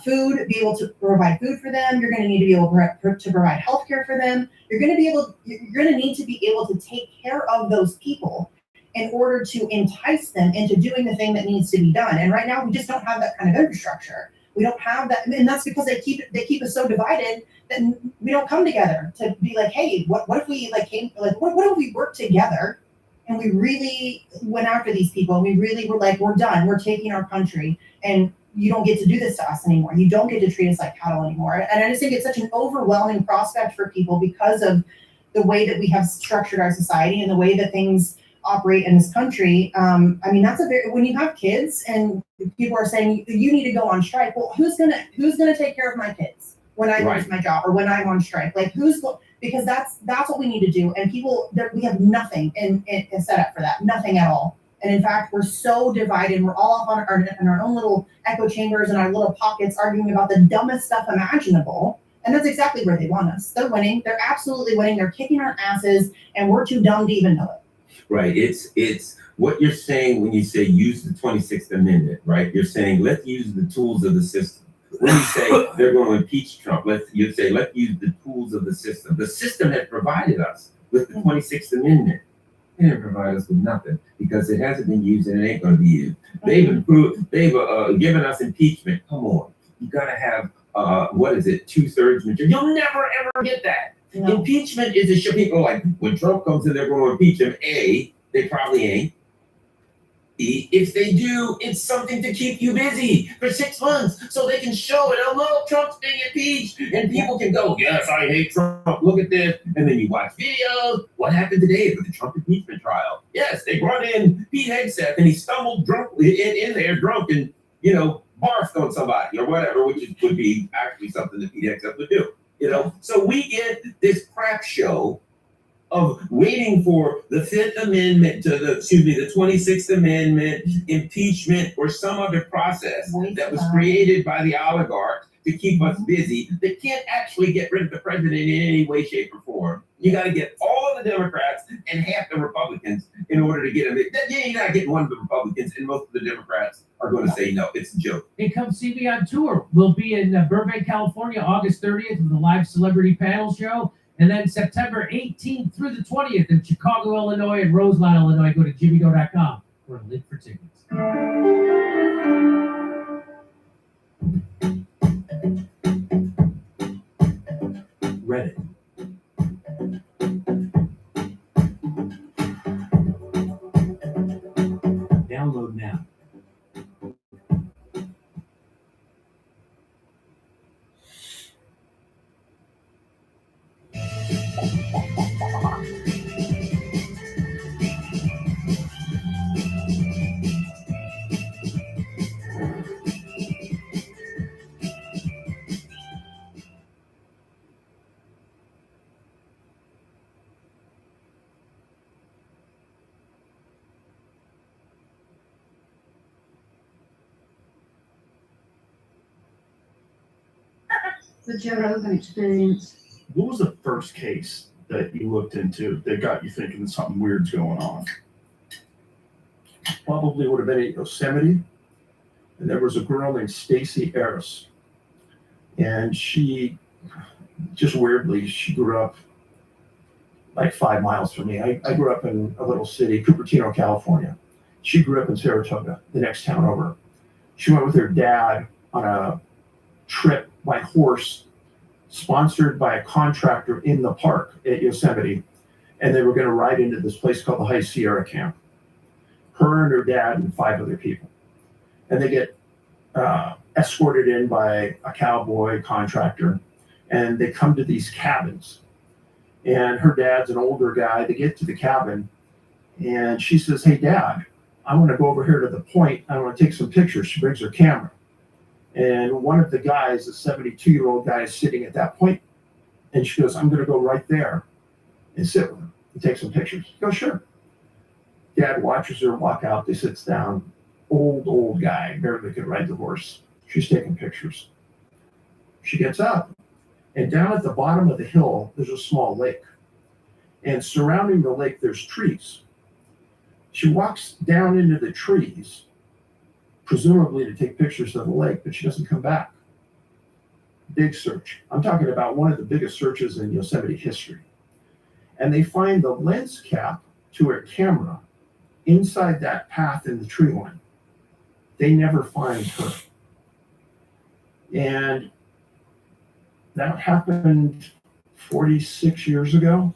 food, be able to provide food for them. You're going to need to be able to provide healthcare for them. You're going to need to be able to take care of those people in order to entice them into doing the thing that needs to be done. And right now we just don't have that kind of infrastructure. We don't have that, and that's because they keep us so divided that we don't come together to be like, hey, what if we what if we work together and we really went after these people and we really were like, we're done, we're taking our country, and you don't get to do this to us anymore. You don't get to treat us like cattle anymore. And I just think it's such an overwhelming prospect for people because of the way that we have structured our society and the way that things operate in this country. I mean, that's when you have kids and people are saying you need to go on strike. Well, who's gonna take care of my kids when I lose my job or when I'm on strike? Like because that's what we need to do. And we have nothing in set up for that, nothing at all. And in fact, we're so divided. We're all up in our own little echo chambers and our little pockets arguing about the dumbest stuff imaginable. And that's exactly where they want us. They're winning. They're absolutely winning. They're kicking our asses, and we're too dumb to even know it. Right. It's what you're saying when you say use the 26th Amendment, right? You're saying let's use the tools of the system. When you say they're going to impeach Trump, let's use the tools of the system. The system has provided us with the 26th Amendment. They didn't provide us with nothing because it hasn't been used and it ain't going to be used. They've given us impeachment. Come on. You got to have, 2/3 majority. You'll never, ever get that. No. Impeachment is to show people like when Trump comes in, they're going to impeach him. A, they probably ain't. B, if they do, it's something to keep you busy for 6 months so they can show it. Oh, look, Trump's being impeached. And people can go, yes, I hate Trump. Look at this. And then you watch videos. What happened today with the Trump impeachment trial? Yes, they brought in Pete Hegseth and he stumbled in there drunk and, barfed on somebody or whatever, which would be actually something that Pete Hegseth would do. So we get this crap show of waiting for the 5th Amendment the 26th Amendment, impeachment, or some other process that was created by the oligarchs to keep us busy that can't actually get rid of the president in any way, shape, or form. You got to get all of the Democrats and half the Republicans in order to get them. You're not getting one of the Republicans, and most of the Democrats are going to say no. It's a joke. Hey, come see me on tour. We'll be in Burbank, California, August 30th with a live celebrity panel show. And then September 18th through the 20th in Chicago, Illinois, and Roseland, Illinois. Go to jimmydore.com for a link for tickets. Reddit. Download now. The Joe Rogan Experience. What was the first case that you looked into that got you thinking something weird's going on? Probably would have been at Yosemite. And there was a girl named Stacey Harris. And she, just weirdly, she grew up like 5 miles from me. I grew up in a little city, Cupertino, California. She grew up in Saratoga, the next town over. She went with her dad on a trip by horse sponsored by a contractor in the park at Yosemite, and they were going to ride into this place called the High Sierra Camp. Her and her dad and 5 other people. And they get escorted in by a cowboy contractor, and they come to these cabins. And her dad's an older guy. They get to the cabin, and she says, "Hey, Dad, I want to go over here to the point. I want to take some pictures." She brings her camera. And one of the guys, a 72-year-old guy, is sitting at that point. And she goes, "I'm going to go right there and sit with him and take some pictures." He goes, "Sure." Dad watches her walk out. They sits down. Old guy, barely could ride the horse. She's taking pictures. She gets up. And down at the bottom of the hill, there's a small lake. And surrounding the lake, there's trees. She walks down into the trees, presumably to take pictures of the lake, but she doesn't come back. Big search. I'm talking about one of the biggest searches in Yosemite history. And they find the lens cap to her camera inside that path in the tree line. They never find her. And that happened 46 years ago.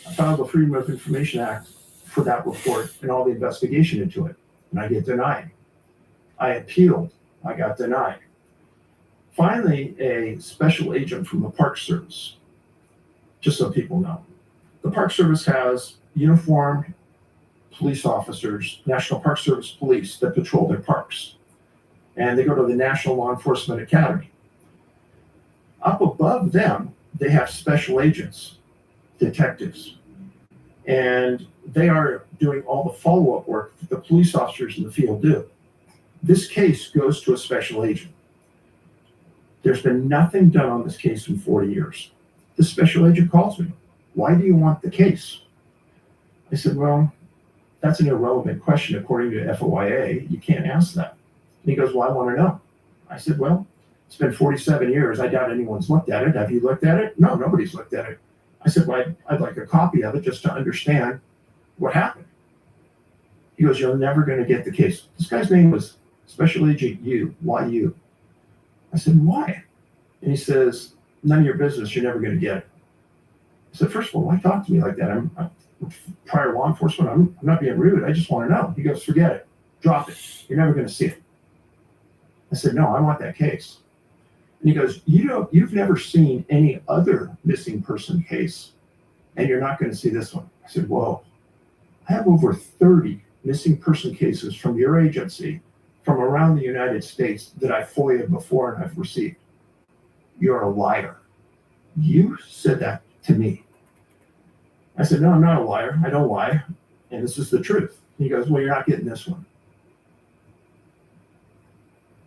I filed the Freedom of Information Act for that report and all the investigation into it, and I get denied. I appealed, I got denied. Finally, a special agent from the Park Service, just so people know. The Park Service has uniformed police officers, National Park Service police, that patrol their parks. And they go to the National Law Enforcement Academy. Up above them, they have special agents, detectives. And they are doing all the follow-up work that the police officers in the field do. This case goes to a special agent. There's been nothing done on this case in 40 years. The special agent calls me. "Why do you want the case?" I said, "Well, that's an irrelevant question according to FOIA. You can't ask that." And he goes, "Well, I want to know." I said, "Well, it's been 47 years. I doubt anyone's looked at it. Have you looked at it?" "No, nobody's looked at it." I said, "Well, I'd like a copy of it just to understand what happened." He goes, "You're never going to get the case." This guy's name was Special Agent U. Why you? I said, "Why?" And he says, "None of your business. You're never going to get it." I said, "First of all, why talk to me like that? I'm prior law enforcement. I'm not being rude. I just want to know." He goes, "Forget it. Drop it. You're never going to see it." I said, "No, I want that case." And he goes, "You've never seen any other missing person case, and you're not going to see this one." I said, "Whoa, I have over 30 missing person cases from your agency from around the United States that I FOIA'd before and I've received. You're a liar. You said that to me." I said, "No, I'm not a liar. I don't lie. And this is the truth." And he goes, "Well, you're not getting this one.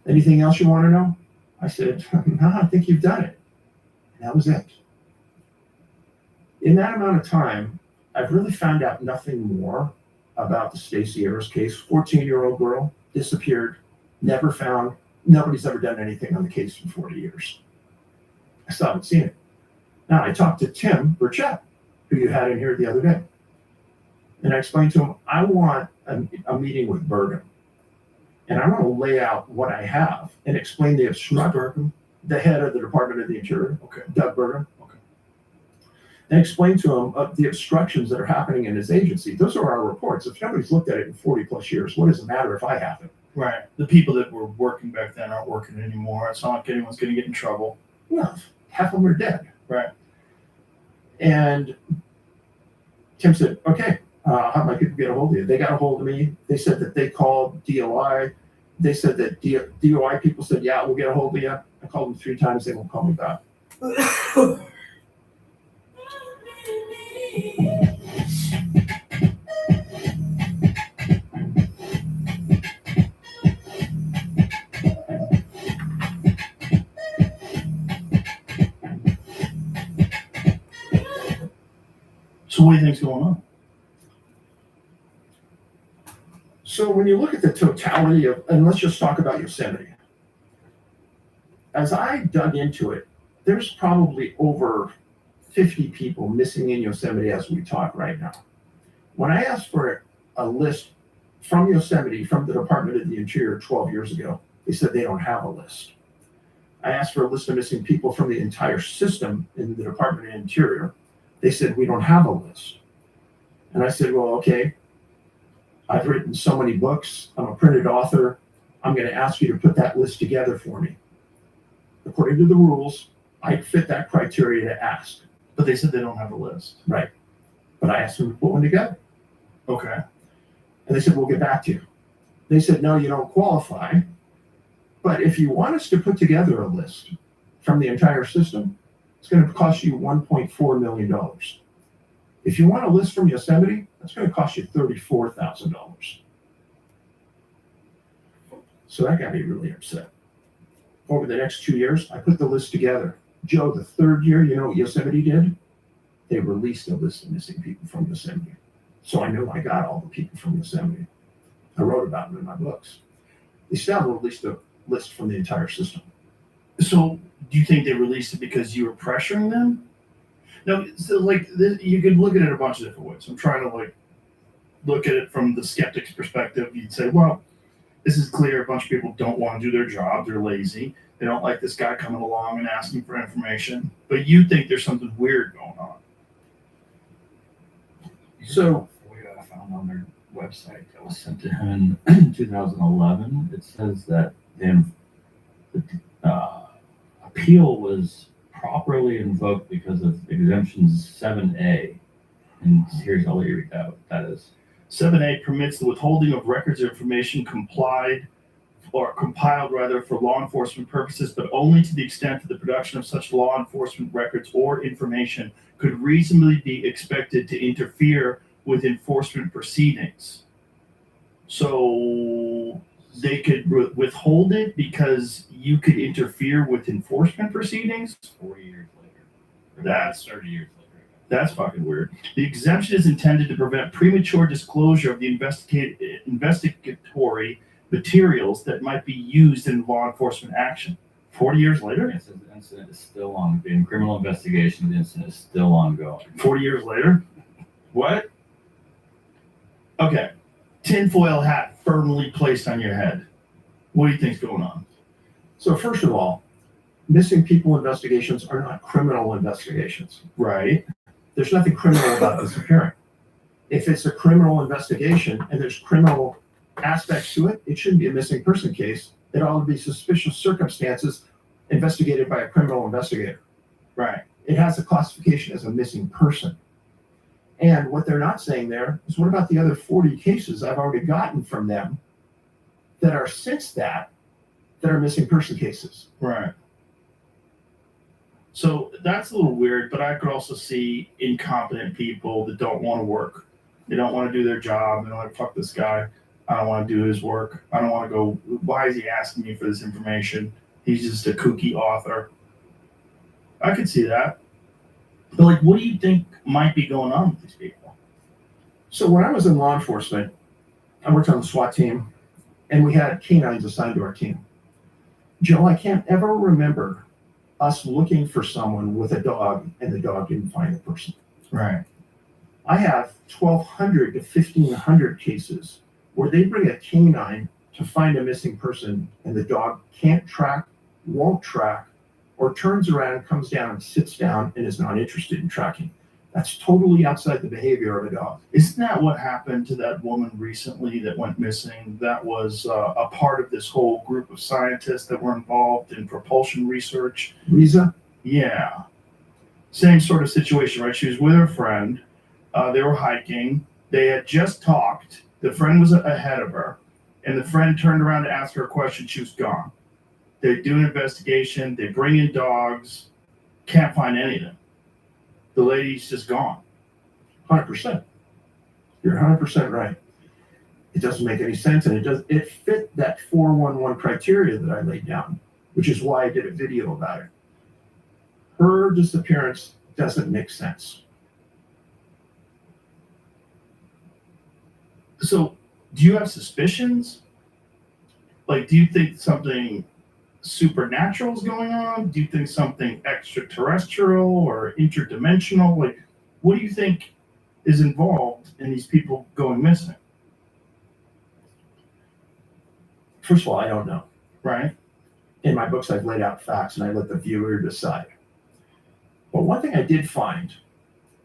Anything else you want to know?" I said, "No, I think you've done it." And that was it. In that amount of time, I've really found out nothing more about the Stacey Ayers case. 14-year-old girl disappeared, never found. Nobody's ever done anything on the case in 40 years. I still haven't seen it. Now, I talked to Tim Burchett, who you had in here the other day. And I explained to him, I want a meeting with Bergen. And I want to lay out what I have and explain the obstruction, the head of the Department of the Interior, Doug Bergen. And explain to him the obstructions that are happening in his agency. Those are our reports. If nobody's looked at it in 40 plus years, what does it matter if I have it? Right. The people that were working back then aren't working anymore. It's not like anyone's going to get in trouble. Well, half of them are dead. Right. And Tim said, "Okay, how do my people get a hold of you?" They got a hold of me. They said that they called DOI. They said that DOI people said, "Yeah, we'll get a hold of you." I called them 3 times. They won't call me back. So what do you think's going on? So when you look at the totality of, and let's just talk about Yosemite. As I dug into it, there's probably over 50 people missing in Yosemite as we talk right now. When I asked for a list from Yosemite, from the Department of the Interior 12 years ago, they said they don't have a list. I asked for a list of missing people from the entire system in the Department of the Interior. They said, we don't have a list. And I said, well, okay, I've written so many books. I'm a printed author. I'm going to ask you to put that list together for me. According to the rules, I fit that criteria to ask. But they said they don't have a list. Right. But I asked them to put one together. Okay. And they said, we'll get back to you. They said, no, you don't qualify. But if you want us to put together a list from the entire system, it's going to cost you $1.4 million. If you want a list from Yosemite, that's going to cost you $34,000. So that got me really upset. Over the next 2 years, I put the list together. Joe, the third year, you know what Yosemite did? They released a list of missing people from Yosemite. So I knew I got all the people from Yosemite. I wrote about them in my books. They still haven't released a list from the entire system. So do you think they released it because you were pressuring them? No, so like you could look at it a bunch of different ways. I'm trying to like look at it from the skeptic's perspective. You'd say, well, this is clear. A bunch of people don't want to do their job. They're lazy. They don't like this guy coming along and asking for information. But you think there's something weird going on. So I found on their website that was sent to him in 2011. It says that the appeal was properly invoked because of exemptions 7A. And here's, I'll let you read that. What that is. 7A permits the withholding of records or information compiled for law enforcement purposes, but only to the extent that the production of such law enforcement records or information could reasonably be expected to interfere with enforcement proceedings. So they could withhold it because you could interfere with enforcement proceedings? 40 years later. That's 30 years later. That's fucking weird. The exemption is intended to prevent premature disclosure of the investigatory materials that might be used in law enforcement action. 40 years later? It says the incident is still on. In criminal investigation, the incident is still ongoing. 40 years later? What? Okay. Tinfoil hat firmly placed on your head. What do you think's going on? So first of all, missing people investigations are not criminal investigations. Right. There's nothing criminal about disappearing. If it's a criminal investigation and there's criminal aspects to it, it shouldn't be a missing person case. It ought to be suspicious circumstances investigated by a criminal investigator. Right. It has a classification as a missing person. And what they're not saying there is, what about the other 40 cases I've already gotten from them that are since that are missing person cases? Right. So that's a little weird, but I could also see incompetent people that don't want to work. They don't want to do their job. They're like, fuck this guy. I don't want to do his work. I don't want to go. Why is he asking me for this information? He's just a kooky author. I could see that. But like, what do you think might be going on with these people? So when I was in law enforcement, I worked on the SWAT team, and we had canines assigned to our team. Joe, I can't ever remember us looking for someone with a dog and the dog didn't find the person. Right. I have 1,200 to 1,500 cases where they bring a canine to find a missing person and the dog can't track, won't track, or turns around, comes down and sits down and is not interested in tracking. That's totally outside the behavior of a dog. Isn't that what happened to that woman recently that went missing? That was a part of this whole group of scientists that were involved in propulsion research. Riza? Yeah. Same sort of situation, right? She was with her friend. They were hiking. They had just talked. The friend was ahead of her. And the friend turned around to ask her a question. She was gone. They do an investigation. They bring in dogs. Can't find anything. The lady's just gone. 100%. You're 100% right. It doesn't make any sense, and it fit that 411 criteria that I laid down, which is why I did a video about it. Her disappearance doesn't make sense. So, do you have suspicions? Like, do you think something supernatural is going on? Do you think something extraterrestrial or interdimensional? Like, what do you think is involved in these people going missing? First of all, I don't know. Right. In my books, I've laid out facts and I let the viewer decide. But one thing I did find,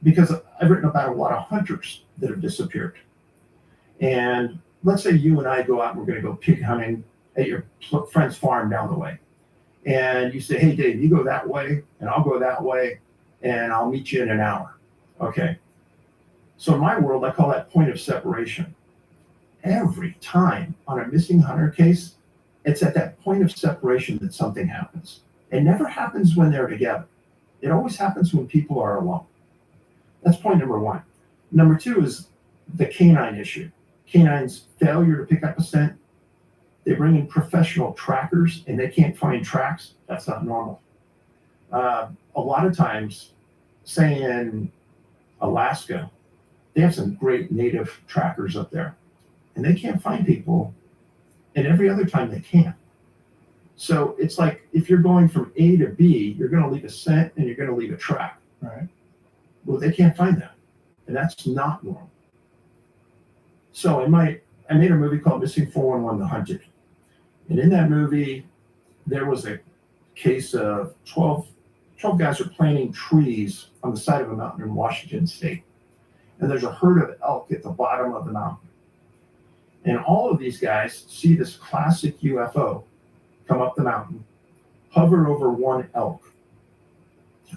because I've written about a lot of hunters that have disappeared. And let's say you and I go out and we're going to go pig hunting at your friend's farm down the way. And you say, hey, Dave, you go that way, and I'll go that way, and I'll meet you in an hour. Okay. So in my world, I call that point of separation. Every time on a missing hunter case, it's at that point of separation that something happens. It never happens when they're together. It always happens when people are alone. That's point number one. Number two is the canine issue. Canines' failure to pick up a scent. They bring in professional trackers and they can't find tracks. That's not normal. A lot of times, say in Alaska, they have some great native trackers up there and they can't find people, and every other time they can. So it's like if you're going from A to B, you're going to leave a scent and you're going to leave a track. Right. Well, they can't find that, and that's not normal. So I made a movie called Missing 411: The Hunted, and in that movie, there was a case of 12 guys are planting trees on the side of a mountain in Washington State, and there's a herd of elk at the bottom of the mountain, and all of these guys see this classic UFO come up the mountain, hover over one elk.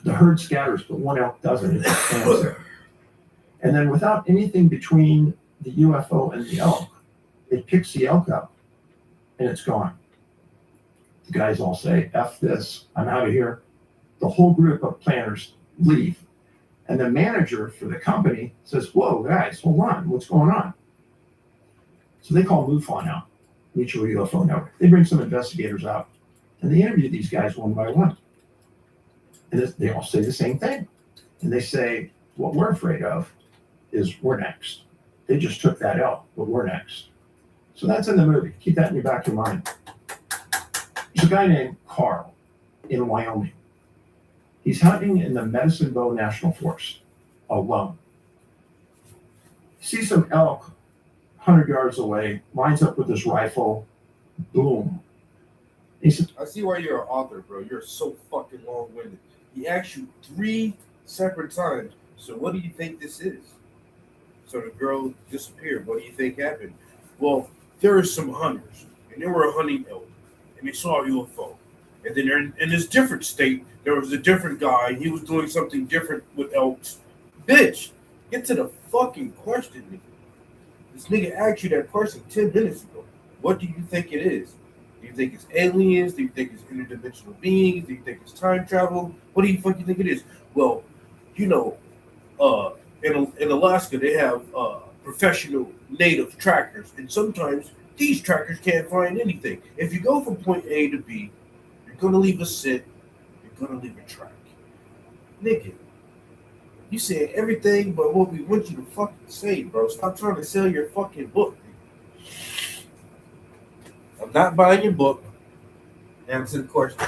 The herd scatters, but one elk doesn't. It just stands there. And then without anything between the UFO and the elk, it picks the elk up and it's gone. The guys all say, F this, I'm out of here. The whole group of planners leave. And the manager for the company says, whoa, guys, hold on, what's going on? So they call MUFON out, Mutual UFO Network. They bring some investigators out and they interview these guys one by one. And they all say the same thing. And they say, what we're afraid of is we're next. They just took that elk, but we're next. So that's in the movie. Keep that in your back of your mind. There's a guy named Carl in Wyoming. He's hunting in the Medicine Bow National Forest alone. Sees some elk 100 yards away, lines up with his rifle, boom. He said, I see why you're an author, bro. You're so fucking long-winded. He asked you 3 separate times, so what do you think this is? So the girl disappeared. What do you think happened? Well, there were some hunters, and they were hunting elk, and they saw a UFO. And then in this different state, there was a different guy. He was doing something different with elks. Bitch, get to the fucking question, nigga. This nigga asked you that question 10 minutes ago. What do you think it is? Do you think it's aliens? Do you think it's interdimensional beings? Do you think it's time travel? What do you fucking think it is? Well, you know, in Alaska, they have professional native trackers, and sometimes these trackers can't find anything. If you go from point A to B, you're going to leave a scent, you're going to leave a track. Nigga, you said everything but what we want you to fucking say, bro. Stop trying to sell your fucking book. I'm not buying your book. Answer the question.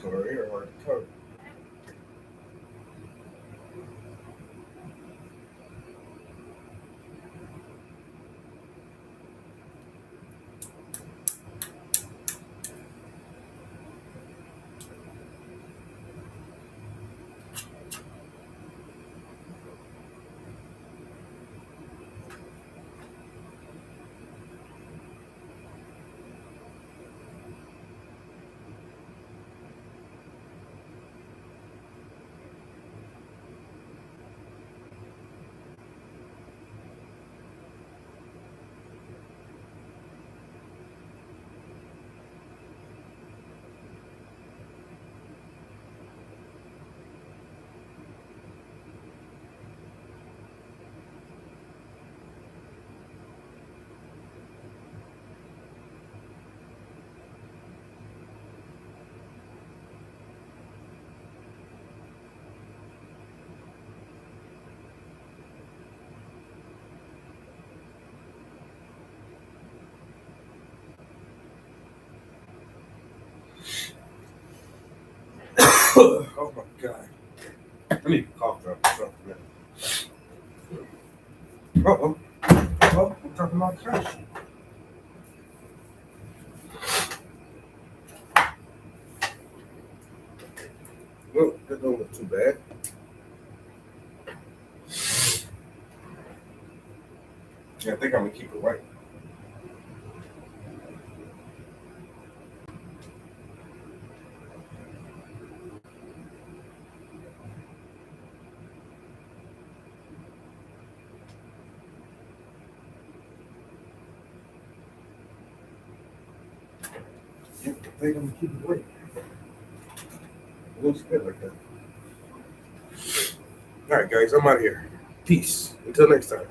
Color here, hard to cover. Oh my god. I need a cough drop or something, man. Oh, I'm talking about trash. Well, that don't look too bad. Yeah, I think I'm gonna keep it white. Yeah, I think I'm gonna keep it white. It looks good like that. All right, guys, I'm out of here. Peace. Until next time.